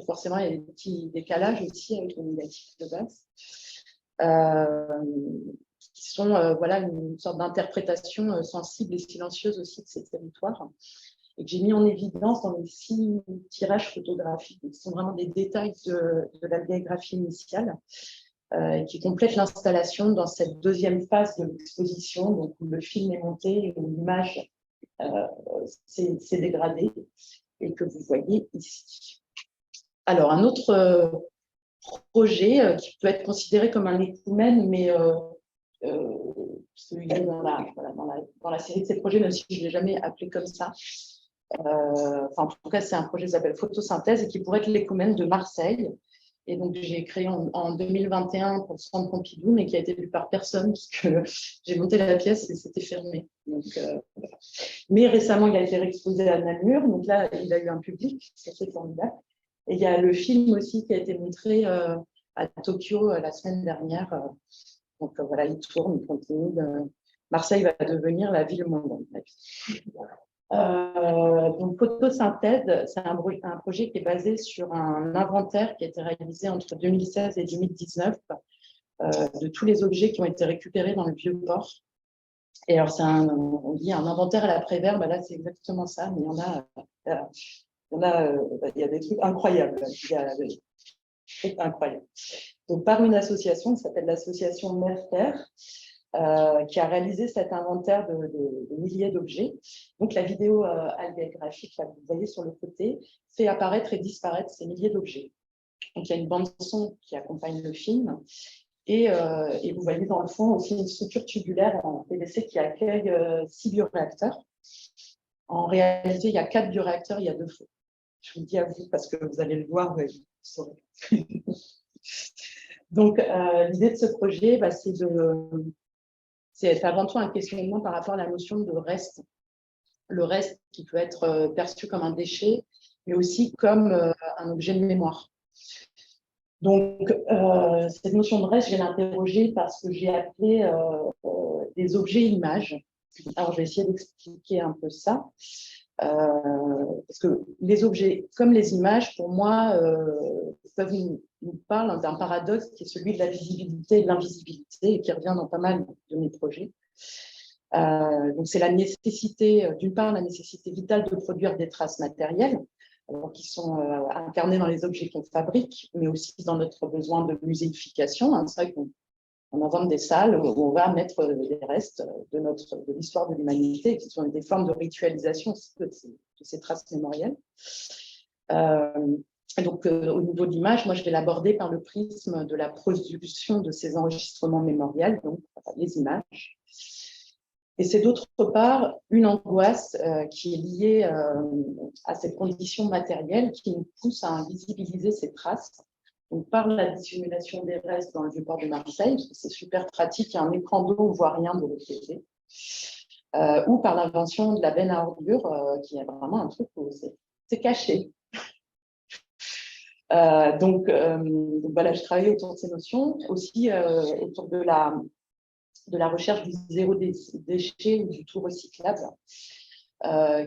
Forcément, il y a des petits décalages aussi avec le négatif de base, qui sont voilà, une sorte d'interprétation sensible et silencieuse aussi de ces territoires, et que j'ai mis en évidence dans les 6 tirages photographiques, qui sont vraiment des détails de l'algagraphie initiale, qui complètent l'installation dans cette deuxième phase de l'exposition, donc où le film est monté et où l'image s'est dégradée, et que vous voyez ici. Alors, un autre projet qui peut être considéré comme un écoumène, mais celui-là dans la série de ces projets, même si je ne l'ai jamais appelé comme ça. En tout cas, c'est un projet qui s'appelle Photosynthèse et qui pourrait être l'écoumène de Marseille. Et donc, j'ai créé en 2021 pour le Centre Pompidou, mais qui a été vu par personne, puisque j'ai monté la pièce et c'était fermé. Donc, mais récemment, il a été réexposé à Namur. Donc là, il a eu un public, c'est formidable. Et il y a le film aussi qui a été montré à Tokyo la semaine dernière. Donc voilà, il tourne, il continue. Marseille va devenir la ville mondaine. Donc, photosynthèse, c'est un projet qui est basé sur un inventaire qui a été réalisé entre 2016 et 2019 de tous les objets qui ont été récupérés dans le Vieux-Port. Et alors, on dit un inventaire à l'après-verbe, là, c'est exactement ça, mais il y a des trucs incroyables. Il y a des trucs incroyables. Donc, par une association qui s'appelle l'association Merterre, qui a réalisé cet inventaire de milliers d'objets. Donc, la vidéo algographique que vous voyez sur le côté fait apparaître et disparaître ces milliers d'objets. Donc, il y a une bande-son qui accompagne le film. Et vous voyez dans le fond aussi une structure tubulaire en PVC qui accueille 6 bioréacteurs. En réalité, il y a 4 bioréacteurs, il y a 2 feux. Je vous le dis à vous parce que vous allez le voir, vous saurez. Donc, l'idée de ce projet, c'est avant tout un questionnement par rapport à la notion de reste. Le reste qui peut être perçu comme un déchet, mais aussi comme un objet de mémoire. Donc, cette notion de reste, je vais l'interroger parce que j'ai appelé des objets images. Alors, je vais essayer d'expliquer un peu ça. Parce que les objets, comme les images, pour moi, nous parlent d'un paradoxe qui est celui de la visibilité et de l'invisibilité et qui revient dans pas mal de mes projets. Donc, c'est la nécessité, d'une part, la nécessité vitale de produire des traces matérielles qui sont incarnées dans les objets qu'on fabrique, mais aussi dans notre besoin de muséification. Hein. C'est vrai qu'on invente des salles où on va mettre les restes de l'histoire de l'humanité, qui sont des formes de ritualisation de ces traces mémorielles. Donc, au niveau de l'image, moi, je vais l'aborder par le prisme de la production de ces enregistrements mémoriels, donc les images. Et c'est d'autre part une angoisse qui est liée à cette condition matérielle qui nous pousse à invisibiliser ces traces. Donc, par la dissimulation des restes dans le Vieux-Port de Marseille, c'est super pratique, il y a un écran d'eau, on ne voit rien de l'autre côté. Ou par l'invention de la benne à ordures, qui est vraiment un truc où c'est caché. Donc, voilà, je travaille autour de ces notions, aussi autour de la recherche du zéro déchet ou du tout recyclable, que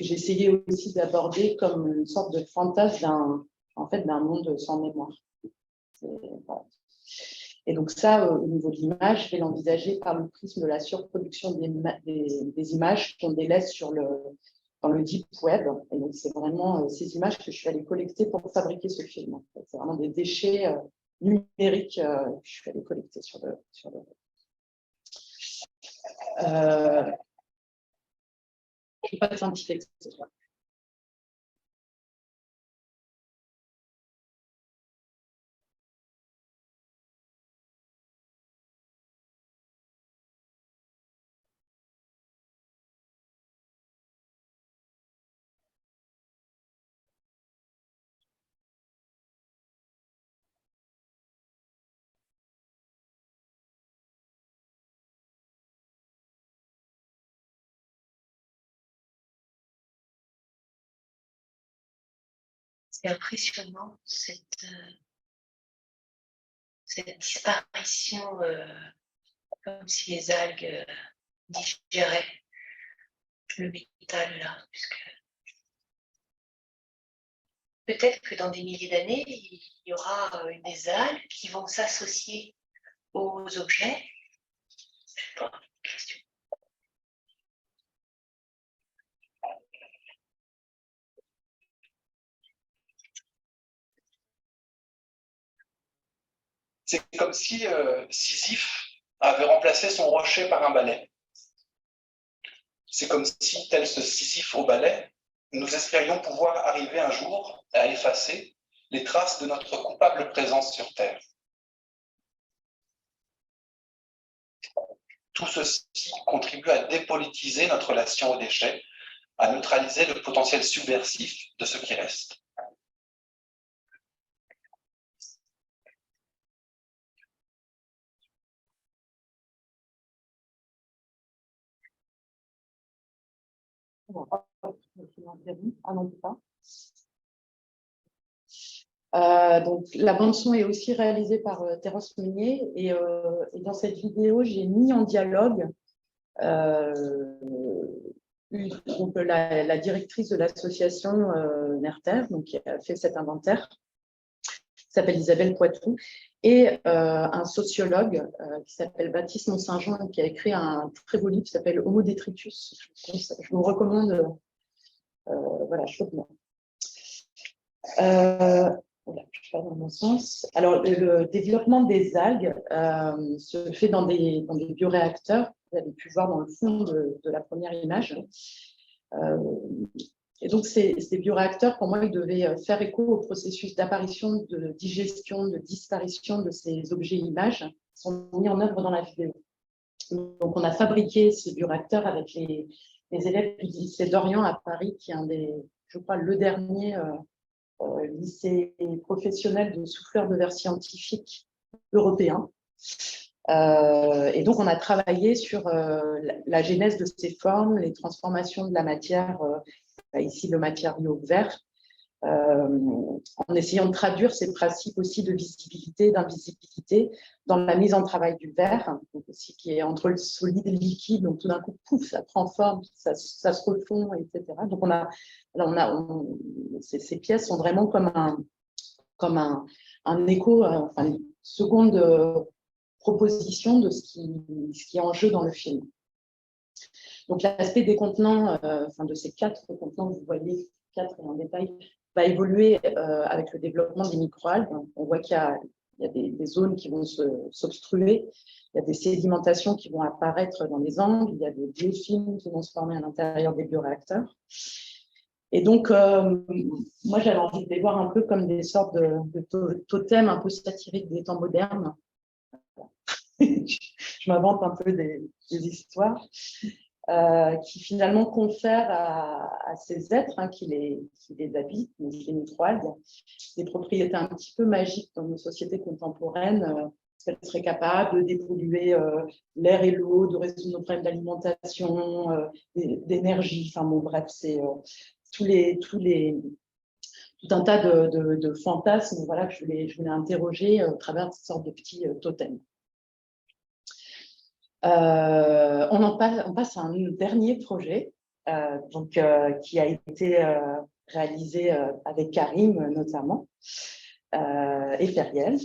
j'ai essayé aussi d'aborder comme une sorte de fantasme d'un monde sans mémoire. Voilà. Et donc ça, au niveau de l'image, je vais l'envisager par le prisme de la surproduction des images qu'on délaisse dans le deep web. Et donc c'est vraiment ces images que je suis allée collecter pour fabriquer ce film. C'est vraiment des déchets numériques que je suis allée collecter sur le web. Je passe un petit texte. C'est impressionnant, cette disparition, comme si les algues digéraient le métal là. Puisque peut-être que dans des milliers d'années, il y aura des algues qui vont s'associer aux objets. Je sais pas, question. C'est comme si Sisyphe avait remplacé son rocher par un balai. C'est comme si, tel ce Sisyphe au balai, nous espérions pouvoir arriver un jour à effacer les traces de notre coupable présence sur Terre. Tout ceci contribue à dépolitiser notre relation aux déchets, à neutraliser le potentiel subversif de ce qui reste. Donc, la bande-son est aussi réalisée par Terence Meunier et dans cette vidéo, j'ai mis en dialogue donc, la directrice de l'association Nerter, donc, qui a fait cet inventaire, qui s'appelle Isabelle Poitou, et un sociologue qui s'appelle Baptiste Mont-Saint-Jean, qui a écrit un très beau livre qui s'appelle Homo Detritus. Je vous recommande voilà, chaudement. Voilà, je vais dans mon sens. Alors, le développement des algues se fait dans des bioréacteurs. Vous avez pu voir dans le fond de la première image. Et donc, ces bioréacteurs, pour moi, ils devaient faire écho au processus d'apparition, de digestion, de disparition de ces objets-images qui sont mis en œuvre dans la vidéo. Donc, on a fabriqué ces bioréacteurs avec les élèves du lycée d'Orient à Paris, qui est un des, je crois, le dernier lycée professionnel de souffleurs de verre scientifique européen. Et donc, on a travaillé sur la genèse de ces formes, les transformations de la matière, ici le matériau vert, en essayant de traduire ces principes aussi de visibilité, d'invisibilité dans la mise en travail du verre, donc aussi qui est entre le solide et le liquide, donc tout d'un coup, pouf, ça prend forme, ça se refond, etc. Donc ces pièces sont vraiment comme un écho, enfin une seconde proposition de ce qui est en jeu dans le film. Donc l'aspect des contenants, de ces 4 contenants, vous voyez 4 en détail, va évoluer avec le développement des microalgues. On voit qu'il y a des zones qui vont s'obstruer, il y a des sédimentations qui vont apparaître dans les angles, il y a des biofilms qui vont se former à l'intérieur des bioréacteurs. Et donc, moi, j'avais envie de les voir un peu comme des sortes de totems un peu satiriques des temps modernes. Je m'invente un peu des histoires. Qui finalement confèrent à ces êtres qui les habitent, les microalgues, des propriétés un petit peu magiques dans nos sociétés contemporaines. Elles seraient capables de dépolluer l'air et l'eau, de résoudre nos problèmes d'alimentation, d'énergie. Enfin bon, bref, c'est tout un tas de fantasmes, voilà, que je voulais interroger à travers cette sorte de petits totems. On passe à un dernier projet qui a été réalisé avec Karim notamment et Feriel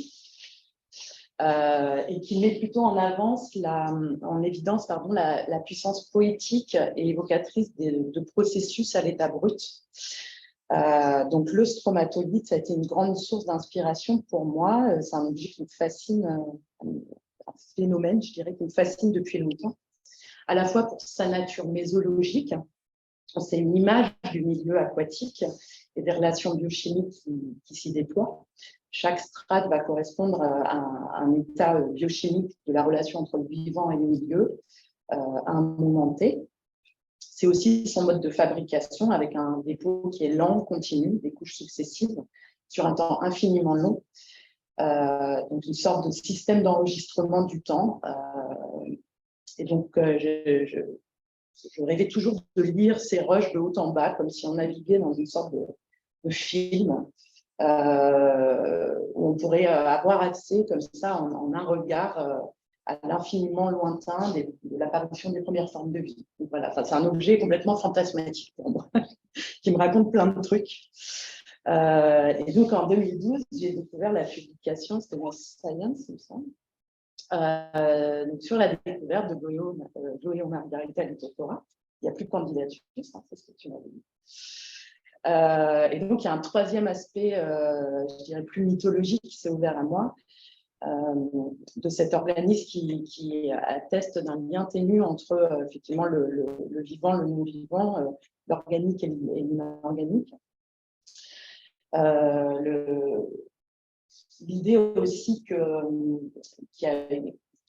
et qui met plutôt en évidence la puissance poétique et évocatrice de processus à l'état brut. Donc le stromatolite, ça a été une grande source d'inspiration pour moi. C'est un objet qui me fascine, un phénomène, je dirais, qui me fascine depuis longtemps, à la fois pour sa nature mésologique, c'est une image du milieu aquatique et des relations biochimiques qui s'y déploient. Chaque strate va correspondre à un état biochimique de la relation entre le vivant et le milieu à un moment T. C'est aussi son mode de fabrication avec un dépôt qui est lent, continu, des couches successives sur un temps infiniment long. Donc une sorte de système d'enregistrement du temps. Et donc, je rêvais toujours de lire ces rushs de haut en bas, comme si on naviguait dans une sorte de film où on pourrait avoir accès comme ça en un regard à l'infiniment lointain de l'apparition des premières formes de vie. Donc, voilà, c'est un objet complètement fantasmatique pour moi, qui me raconte plein de trucs. Et donc, en 2012, j'ai découvert la publication, c'était dans Science, il me semble, sur la découverte de Goyo Margarita Littotora. Il n'y a plus de candidature, c'est ce que tu m'avais dit. Et donc, il y a un troisième aspect, je dirais, plus mythologique qui s'est ouvert à moi, de cet organisme qui atteste d'un lien ténu entre effectivement le vivant, le non-vivant, l'organique et l'inorganique. L'idée aussi qu'il y a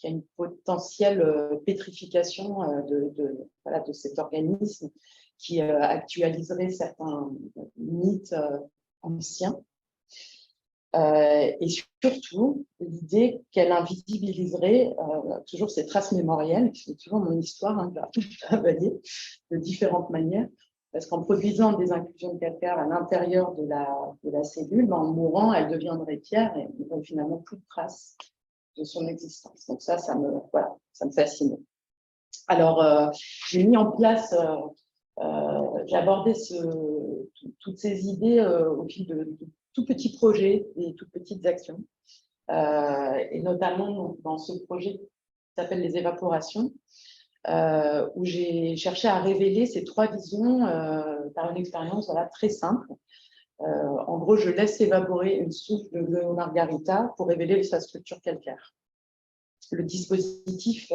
une potentielle pétrification de cet organisme qui actualiserait certains mythes anciens. Et surtout, l'idée qu'elle invisibiliserait toujours ces traces mémorielles, qui sont toujours mon histoire, que j'ai travaillé de différentes manières, parce qu'en produisant des inclusions de calcaire à l'intérieur de la cellule, en mourant, elle deviendrait pierre et il n'y aurait finalement plus de traces de son existence. Donc ça me fascine. Alors, j'ai mis en place j'ai abordé toutes ces idées au fil de tout petits projets et toutes petites actions. Et notamment dans ce projet qui s'appelle les évaporations, où j'ai cherché à révéler ces trois visions par une expérience très simple. En gros, je laisse évaporer une souche de Gloeow Margarita pour révéler sa structure calcaire. Le dispositif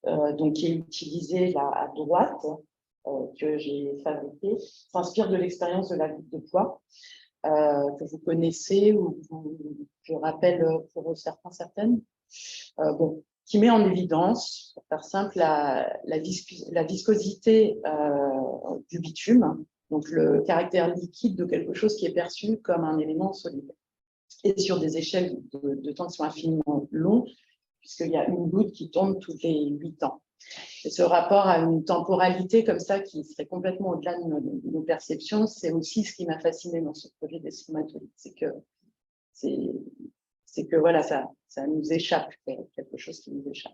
donc, qui est utilisé là à droite, que j'ai fabriqué, s'inspire de l'expérience de la goutte de poids, que vous connaissez ou je rappelle pour certains, certaines, bon, qui met en évidence, pour faire simple, la viscosité du bitume, donc le caractère liquide de quelque chose qui est perçu comme un élément solide. Et sur des échelles de temps qui sont infiniment longues, puisqu'il y a une goutte qui tombe tous les 8 ans. Et ce rapport à une temporalité comme ça qui serait complètement au-delà de nos perceptions, c'est aussi ce qui m'a fasciné dans ce projet des stromatolites. C'est que voilà, ça nous échappe, quelque chose qui nous échappe.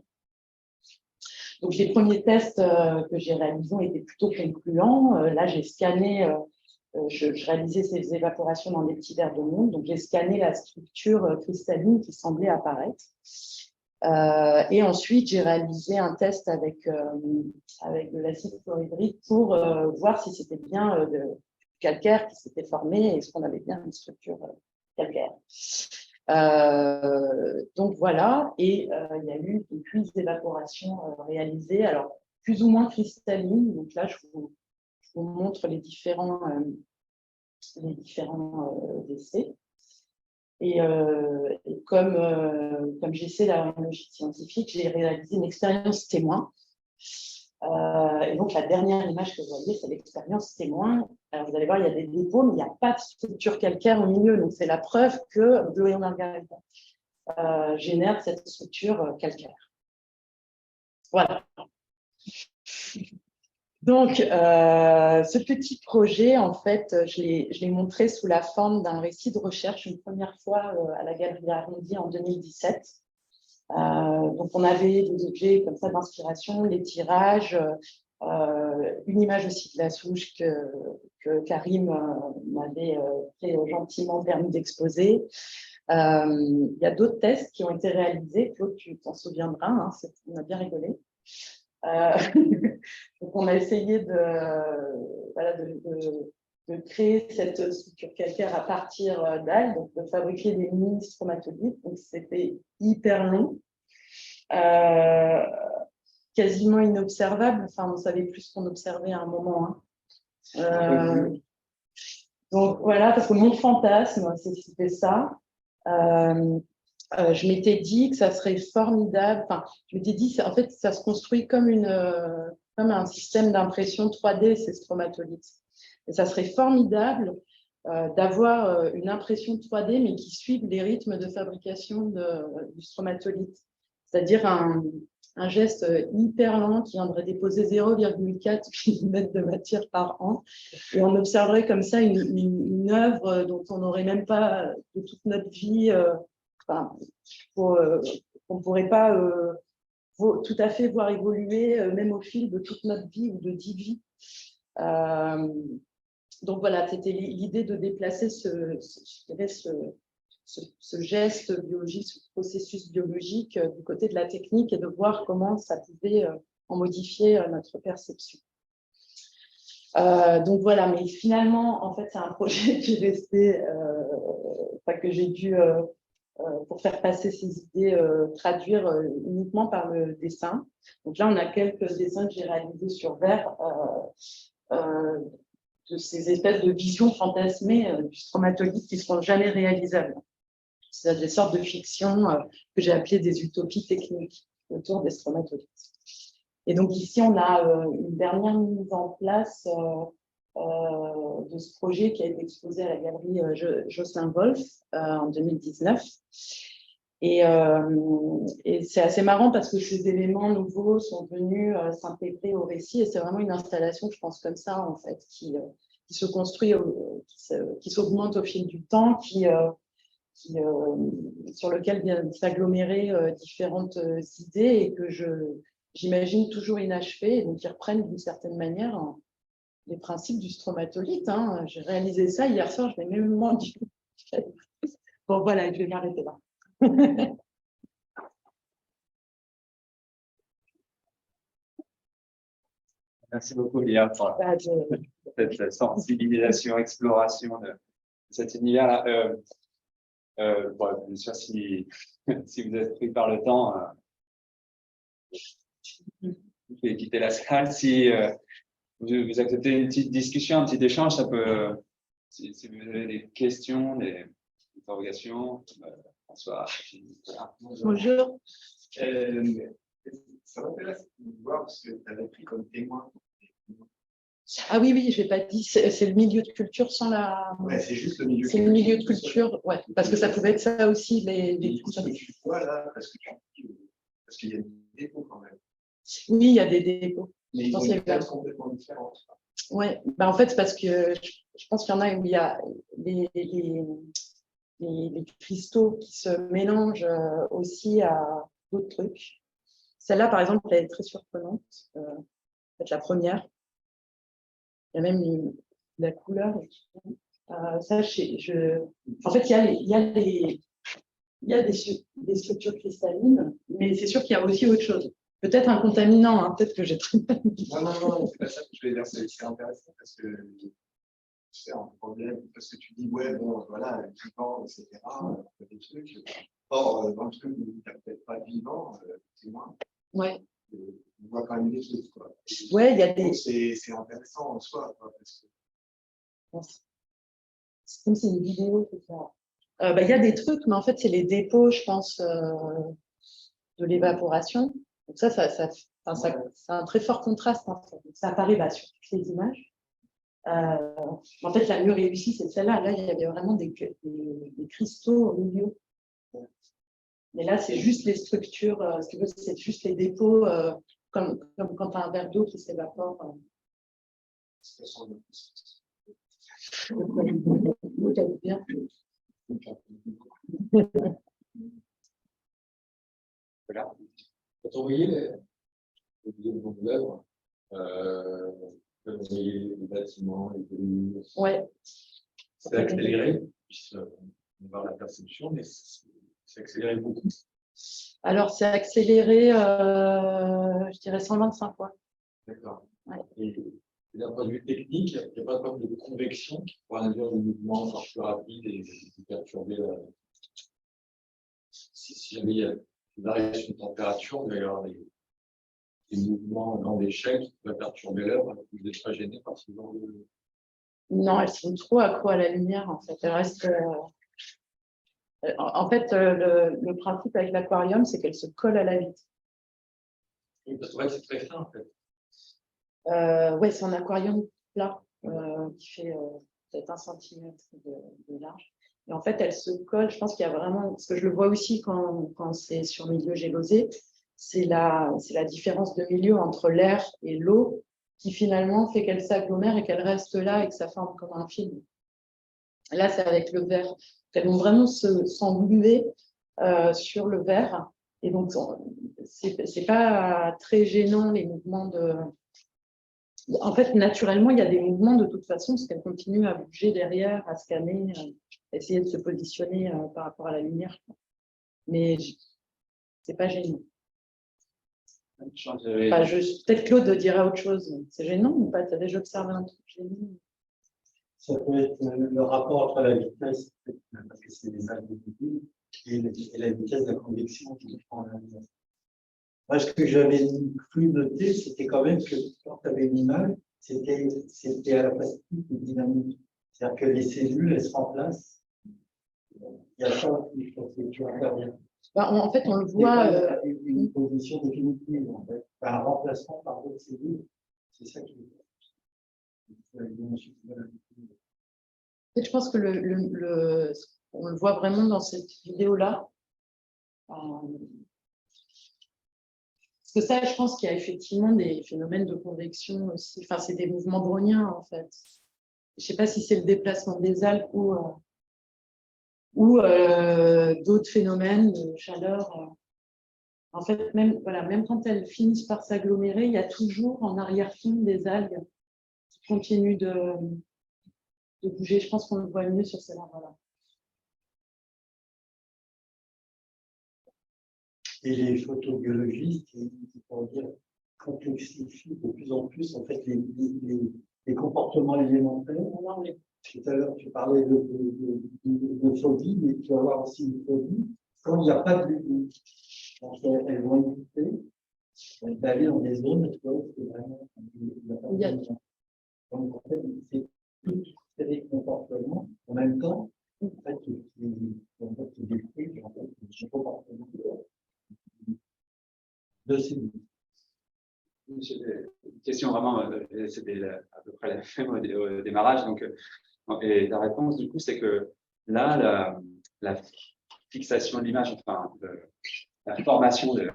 Donc les premiers tests que j'ai réalisés étaient plutôt concluants. Là, j'ai scanné, je réalisais ces évaporations dans des petits verres de monde, donc j'ai scanné la structure cristalline qui semblait apparaître. Et ensuite, j'ai réalisé un test avec de l'acide chlorhydrique pour voir si c'était bien du calcaire qui s'était formé et est-ce qu'on avait bien une structure calcaire. Donc voilà, et il y a eu des puits d'évaporation réalisées, alors plus ou moins cristallines. Donc là, je vous montre les différents essais. Et comme j'essaie d'avoir une logique scientifique, j'ai réalisé une expérience témoin. Et donc, la dernière image que vous voyez, c'est l'expérience témoin. Alors, vous allez voir, il y a des dépôts, mais il n'y a pas de structure calcaire au milieu. Donc, c'est la preuve que Gloeow Margarita génère cette structure calcaire. Voilà. Donc, ce petit projet, en fait, je l'ai montré sous la forme d'un récit de recherche une première fois à la Galerie Arrondi en 2017. Donc, on avait des objets comme ça d'inspiration, les tirages, une image aussi de la souche que Karim m'avait très gentiment permis d'exposer. Il y a d'autres tests qui ont été réalisés. Claude, tu t'en souviendras, hein, on a bien rigolé. Donc, on a essayé de créer cette structure calcaire à partir d'algues, donc de fabriquer des mini-stromatolites. Donc, c'était hyper long, quasiment inobservable. Enfin, on savait plus qu'on observait à un moment. Hein. Donc, voilà, parce que mon fantasme, c'était ça. Je m'étais dit que ça serait formidable. Enfin, je m'étais dit, en fait, ça se construit comme un système d'impression 3D, ces stromatolites. Et ça serait formidable d'avoir une impression 3D, mais qui suive les rythmes de fabrication du stromatolite. C'est-à-dire un geste hyper lent qui viendrait déposer 0,4 mm de matière par an. Et on observerait comme ça une œuvre dont on n'aurait même pas de toute notre vie. On ne pourrait pas tout à fait voir évoluer, même au fil de toute notre vie ou de 10 vies. Donc voilà, c'était l'idée de déplacer ce geste biologique, ce processus biologique du côté de la technique et de voir comment ça pouvait en modifier notre perception. Donc voilà, mais finalement, en fait, c'est un projet qui est resté, que j'ai dû pour faire passer ces idées, traduire uniquement par le dessin. Donc là, on a quelques dessins que j'ai réalisés sur verre de ces espèces de visions fantasmées du stromatolite qui ne seront jamais réalisables. C'est des sortes de fictions que j'ai appelées des utopies techniques autour des stromatolites. Et donc ici, on a une dernière mise en place de ce projet qui a été exposé à la galerie Jocelyn Wolff en 2019. Et c'est assez marrant parce que ces éléments nouveaux sont venus s'intégrer au récit et c'est vraiment une installation, je pense, comme ça, en fait, qui se construit, qui s'augmente au fil du temps, sur lequel viennent s'agglomérer différentes idées et que j'imagine toujours inachevées et donc qui reprennent d'une certaine manière les principes du stromatolite. Hein. J'ai réalisé ça hier soir, je l'ai même dit. Bon, voilà, je vais m'arrêter là. Merci beaucoup, Lia, pour cette sensibilisation, exploration de cet univers-là. Bon, bien sûr, si vous êtes pris par le temps, vous pouvez quitter la salle. Si vous acceptez une petite discussion, un petit échange, ça peut, si vous avez des questions, des interrogations, François. Bonjour. Ça m'intéresse de voir parce que tu avais pris comme témoin. Ah oui, oui, je n'ai pas dit, c'est le milieu de culture sans la. Ouais, c'est juste le milieu. C'est le milieu de culture, ouais, parce que ça pouvait être ça aussi, les Ce que tu vois là, parce qu'il y a des dépôts quand même. Oui, il y a des dépôts. Mais ils ont une place complètement différente. Oui, bah en fait, c'est parce que je pense qu'il y en a où il y a les cristaux qui se mélangent aussi à d'autres trucs. Celle-là, par exemple, elle est très surprenante. Peut-être la première. Il y a même la couleur. Ça, en fait, il y a des structures cristallines, mais c'est sûr qu'il y a aussi autre chose. Peut-être un contaminant, hein, peut-être que j'ai très mal dit. Non, c'est pas ça que je voulais dire, c'est intéressant parce que c'est un problème, parce que tu dis, ouais, bon, voilà, vivant, etc., des trucs. Or, dans le truc où il n'y a peut-être pas de vivant, c'est moins. Ouais. On voit quand même des choses, quoi. Ouais, il y a des. C'est intéressant en soi, quoi, parce que. C'est comme si une vidéo, c'est ça. Il y a des trucs, mais en fait, c'est les dépôts, je pense, de l'évaporation. Donc ça c'est un très fort contraste. En fait. Ça apparaît sur toutes les images. En fait, la mieux réussie, c'est celle-là. Là, il y avait vraiment des cristaux au milieu. Mais là, c'est juste les structures, si tu veux, c'est juste les dépôts, comme quand tu as un verre d'eau qui s'évapore. Bien. Voilà. Quand on voyait les œuvres, vous voyez les bâtiments, les colonies, Ouais. c'est accéléré, puisse voir la perception, mais c'est accéléré beaucoup. Alors, c'est accéléré, je dirais 125 fois. D'accord. Ouais. Et d'un point de vue technique, il n'y a pas de problème de convection qui pourrait induire des mouvements encore plus rapides et perturber la. Si jamais il y a une variation de température, il va y avoir des mouvements dans l'échelle qui peuvent perturber l'œuvre, vous n'êtes pas gêné par ce genre de. Non, elles sont trop accro à la lumière, en fait. Elles restent. En fait, le principe avec l'aquarium, c'est qu'elles se collent à la vitre. Parce que c'est très fin, en fait. Oui, c'est un aquarium plat qui fait peut-être 1 centimètre de large. Et en fait, elles se collent. Je pense qu'il y a vraiment, parce que je le vois aussi quand c'est sur milieu gélosé, c'est la différence de milieu entre l'air et l'eau qui finalement fait qu'elles s'agglomèrent et qu'elles restent là et que ça forme comme un film. Là, c'est avec le verre. Elles vont vraiment s'engluer sur le verre. Et donc, c'est pas très gênant les mouvements de. En fait, naturellement, il y a des mouvements de toute façon, parce qu'elles continuent à bouger derrière, à scanner, à essayer de se positionner par rapport à la lumière. Mais c'est pas gênant. Peut-être Claude dirait autre chose. C'est gênant ou pas? Tu as déjà observé un truc gênant? Ça peut être le rapport entre la vitesse, parce que c'est des algues liquides, et la vitesse de la convection qui prend la lumière. Moi, ce que j'avais cru noter, c'était quand même que quand tu avais une image, c'était à la fois dynamique. C'est-à-dire que les cellules, elles se remplacent. Il y a ça aussi, je pense que tu interviens. En fait, on le voit. Une position définitive, en fait. Un remplacement par d'autres cellules. C'est ça qui est. En fait, je pense que on le voit vraiment dans cette vidéo-là. Parce que ça, je pense qu'il y a effectivement des phénomènes de convection aussi. Enfin, c'est des mouvements browniens, en fait. Je ne sais pas si c'est le déplacement des algues ou d'autres phénomènes de chaleur. En fait, même quand elles finissent par s'agglomérer, il y a toujours en arrière-fond des algues continue de bouger. Je pense qu'on le voit mieux sur celle-là. Voilà. Et les photobiologistes, ils vont dire, complexifient de plus en plus en fait les comportements élémentaires. Tout à l'heure, tu parlais de phobie, mais tu vas avoir aussi une phobie quand il n'y a pas de lumière. Donc, elles vont éviter d'aller dans des zones où c'est vraiment il n'y a pas de lumière. Donc, en fait, c'est tout ces comportements en même temps, en fait, qui détruisent en fait, ce comportement de ces deux. Une question vraiment, c'était à peu près la même au démarrage. Donc, et la réponse, du coup, c'est que là, la fixation de l'image, enfin, la formation de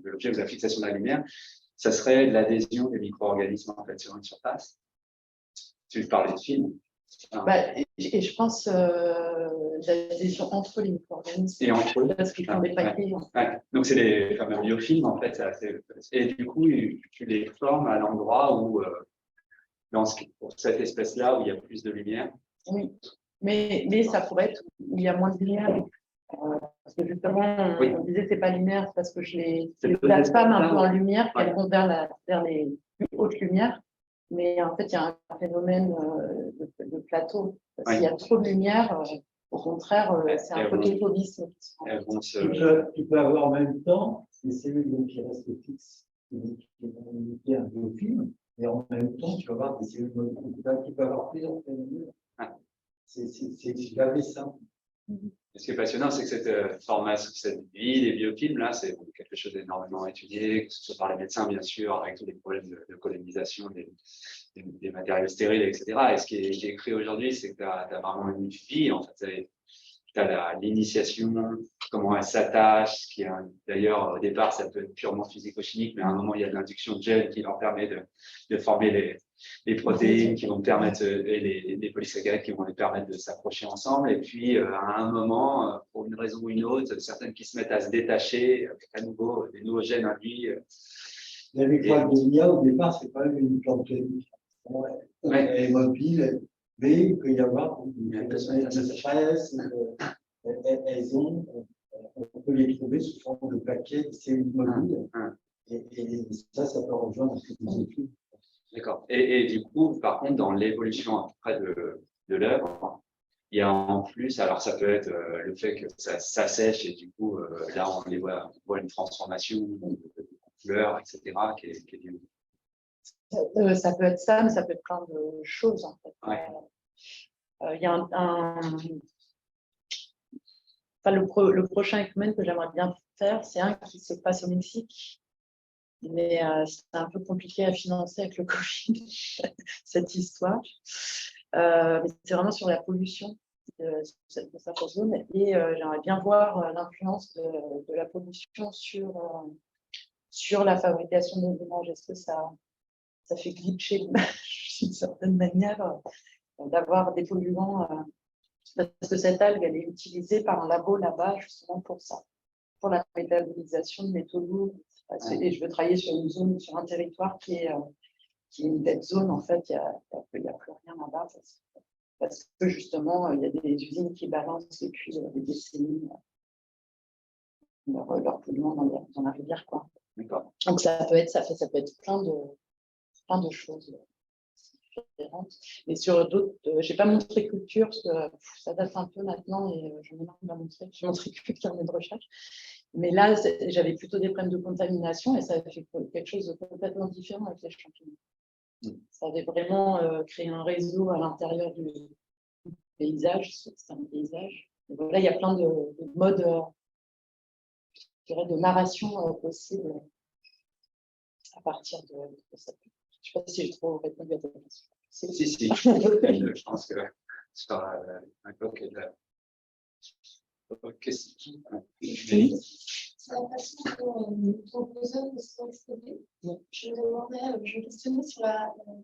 l'objet ou la fixation de la lumière, ça serait de l'adhésion des micro-organismes en fait, sur une surface. Tu parlais de film. Et je pense l'adhésion entre les micro-organismes. Et entre eux. Parce qu'ils font des paquets. Ouais. Donc, c'est les fameux biofilms, en fait. Et du coup, tu les formes à l'endroit où, pour cette espèce-là, où il y a plus de lumière. Oui, mais ça pourrait être où il y a moins de lumière. Parce que justement, on disait que ce n'est pas lumière, c'est parce que je les place pas un peu en lumière, qu'elles vont vers les plus hautes lumières. Mais en fait, il y a un phénomène de plateau. S'il y a trop de lumière, au contraire, c'est un photophobisme. Tu peux avoir en même temps des cellules qui restent fixes, qui vont imiter un biofilm, et en même temps, tu vas avoir des cellules mobiles. Tu peux avoir plusieurs phénomènes. C'est jamais simple. Ce qui est passionnant, c'est que cette formation, cette vie des biofilms, là, c'est quelque chose d'énormément étudié, que ce soit par les médecins, bien sûr, avec tous les problèmes de colonisation des matériaux stériles, etc. Et ce qui est décrit aujourd'hui, c'est que tu as vraiment une vie, en fait. Tu as l'initiation, comment elle s'attache, qui est d'ailleurs, au départ, ça peut être purement physico-chimique, mais à un moment, il y a de l'induction de gènes qui leur permet de former les protéines qui vont permettre, et les polysaccharides qui vont les permettre de s'approcher ensemble. Et puis, à un moment, pour une raison ou une autre, certaines qui se mettent à se détacher, avec à nouveau des nouveaux gènes induits. La microalbuminia, au départ, c'est pas une plante chimique. Elle est mobile, mais il peut y avoir de stress. On peut les trouver sous forme de paquets de cellules mobiles. Et ça peut rejoindre ce que vous dites. D'accord. Et du coup, par contre, dans l'évolution après de l'œuvre, il y a en plus, alors ça peut être le fait que ça sèche et du coup, là, on voit une transformation de couleur, etc., qui est bien. Ça peut être ça, mais ça peut être plein de choses, en fait. Ouais. Il y a le prochain Ecumen que j'aimerais bien faire, c'est un qui se passe au Mexique. Mais c'est un peu compliqué à financer avec le Covid, cette histoire. Mais c'est vraiment sur la pollution de cette zone. Et j'aimerais bien voir l'influence de la pollution sur la fabrication des images. Est-ce que ça fait glitcher l'image d'une certaine manière d'avoir des polluants parce que cette algue, elle est utilisée par un labo là-bas justement pour ça, pour la métabolisation de métaux lourds. Et je veux travailler sur une zone, sur un territoire qui est une dead zone. En fait, il n'y a plus rien là-bas parce que justement, il y a des usines qui balancent depuis des décennies leur polluant dans la rivière, quoi. Donc ça peut être plein de choses différentes. Mais sur d'autres, j'ai pas montré culture, parce que ça date un peu maintenant et je me demande de la montrer. J'ai montré culture de recherche. Mais là, j'avais plutôt des problèmes de contamination et ça avait fait quelque chose de complètement différent avec les champignons. Ça avait vraiment créé un réseau à l'intérieur du paysage. C'est un paysage. Et voilà, il y a plein de modes je dirais, de narration possible à partir de ça. Je ne sais pas si j'ai trop répondu à ta question. Si. Je pense que sur un coq et de la question. C'est la façon dont ton besoin se exprimer. Je me questionnais sur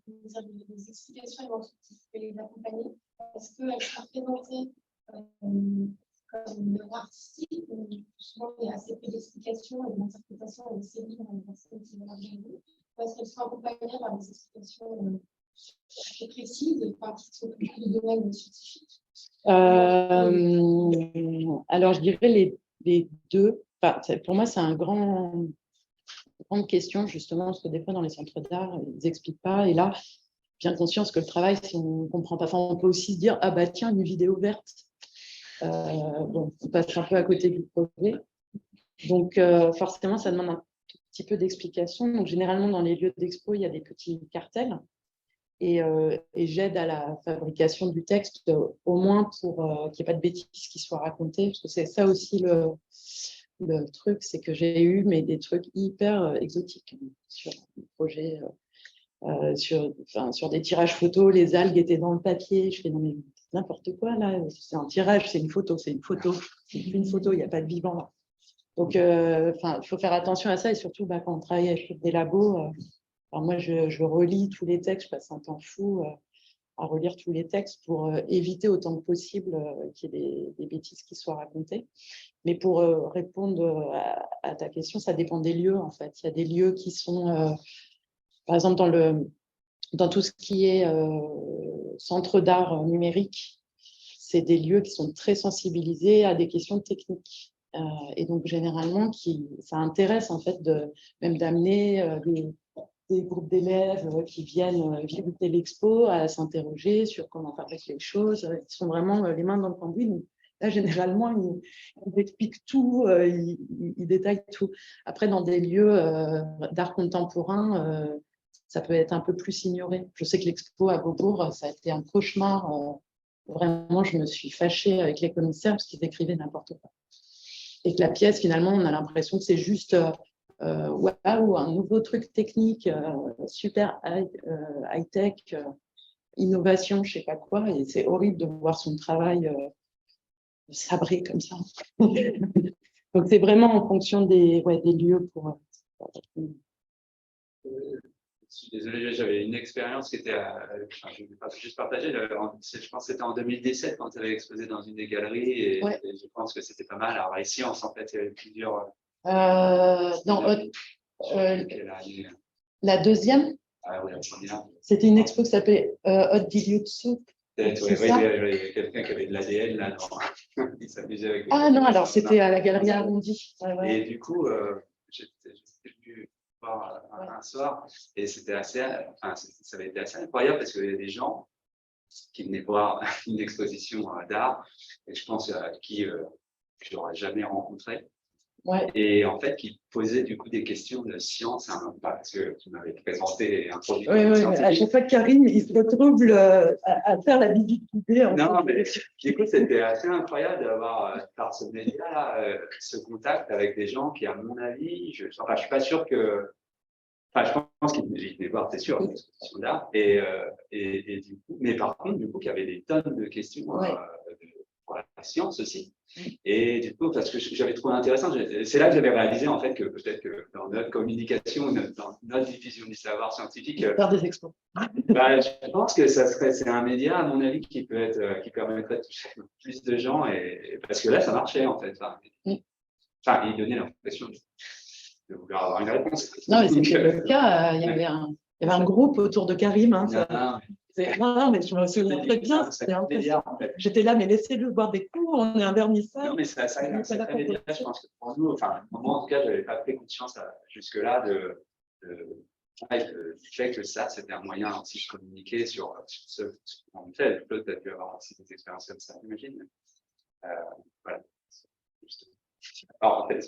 les explications éventuelles que les accompagner. Est-ce qu'elles sont présentées comme une œuvre artistique ou souvent il y a assez peu d'explications et d'interprétations et de ces livres dans les personnes qui vont regarder, ou est-ce qu'elles sont accompagnées derrière avoir des explications assez précises, enfin, qui sont plus du domaine scientifique? Alors, je dirais les deux. Enfin, pour moi, c'est grande question, justement, parce que des fois, dans les centres d'art, ils n'expliquent pas. Et là, bien conscience que le travail, si on ne comprend pas, enfin, on peut aussi se dire, ah bah tiens, une vidéo verte. Bon, on passe un peu à côté du projet. Donc, forcément, ça demande un petit peu d'explication. Donc, généralement, dans les lieux d'expo, il y a des petits cartels. Et j'aide à la fabrication du texte, au moins pour qu'il n'y ait pas de bêtises qui soient racontées. Parce que c'est ça aussi le truc, c'est que j'ai eu des trucs hyper exotiques sur le projet. Sur des tirages photos, les algues étaient dans le papier. Je fais non mais n'importe quoi là, c'est un tirage, c'est une photo, c'est une photo, il n'y a pas de vivant là. Donc il faut faire attention à ça et surtout quand on travaille avec des labos, moi je relis tous les textes, je passe un temps fou à relire tous les textes pour éviter autant que possible qu'il y ait des bêtises qui soient racontées. Mais pour répondre à ta question, ça dépend des lieux en fait. Il y a des lieux qui sont par exemple, dans tout ce qui est centre d'art numérique, c'est des lieux qui sont très sensibilisés à des questions techniques. Et donc, généralement, ça intéresse en fait même d'amener des groupes d'élèves qui viennent visiter l'expo à s'interroger sur comment fabriquer les choses. Ils sont vraiment les mains dans le cambouis. Donc, là, généralement, ils expliquent tout, ils détaillent tout. Après, dans des lieux d'art contemporain, ça peut être un peu plus ignoré. Je sais que l'expo à Beaubourg, ça a été un cauchemar. Vraiment, je me suis fâchée avec les commissaires parce qu'ils écrivaient n'importe quoi. Et que la pièce, finalement, on a l'impression que c'est juste waouh, un nouveau truc technique, super high-tech, innovation, je ne sais pas quoi. Et c'est horrible de voir son travail sabré comme ça. Donc, c'est vraiment en fonction des lieux pour. Je suis désolé, j'avais une expérience qui était, je vais pas juste partager, je pense que c'était en 2017 quand tu avais exposé dans une des galeries et je pense que c'était pas mal. Alors, ici, en fait, il y avait plusieurs. La deuxième, c'était une expo qui s'appelait Hot Dilute Soup. Peut-être, oui, il y avait quelqu'un qui avait de l'ADN là, non. Il s'amusait avec. Ah non, alors c'était à la Galerie Arrondie. Et du coup, j'étais venu voir un soir et c'était ça avait été assez incroyable parce qu'il y avait des gens qui venaient voir une exposition d'art et je pense qui je n'aurais jamais rencontré. Et en fait, qui posait du coup des questions de science, parce que tu m'avais présenté un produit. À chaque fois que Karim, il se retrouve à faire la visibilité. Non, mais du coup, c'était assez incroyable d'avoir, par ce média-là, ce contact avec des gens qui, à mon avis, je ne suis pas sûr que. Enfin, je pense qu'ils venaient voir, c'est sûr, l'exposition d'art. Et du coup, mais par contre, du coup, il y avait des tonnes de questions pour la science aussi. Et du coup, parce que j'avais trouvé intéressant, c'est là que j'avais réalisé en fait que peut-être que dans notre communication, dans notre diffusion du savoir scientifique, faire des expos. Je pense que c'est un média, à mon avis, qui permettrait de toucher plus de gens, et parce que là, ça marchait en fait. Il donnait l'impression de vouloir avoir une réponse. Non, mais c'est le cas. Il y avait un groupe autour de Karim. Non, mais je me souviens très bien. J'étais là, mais laissez-le boire des coups, on est un vernissage. Non, mais ça média, je pense que pour nous, moi en tout cas, je n'avais pas pris conscience jusque-là du fait que ça, c'était un moyen aussi de communiquer sur ce qu'on fait. Peut-être tu as pu avoir aussi des expériences comme ça, j'imagine. Voilà. Alors, en fait,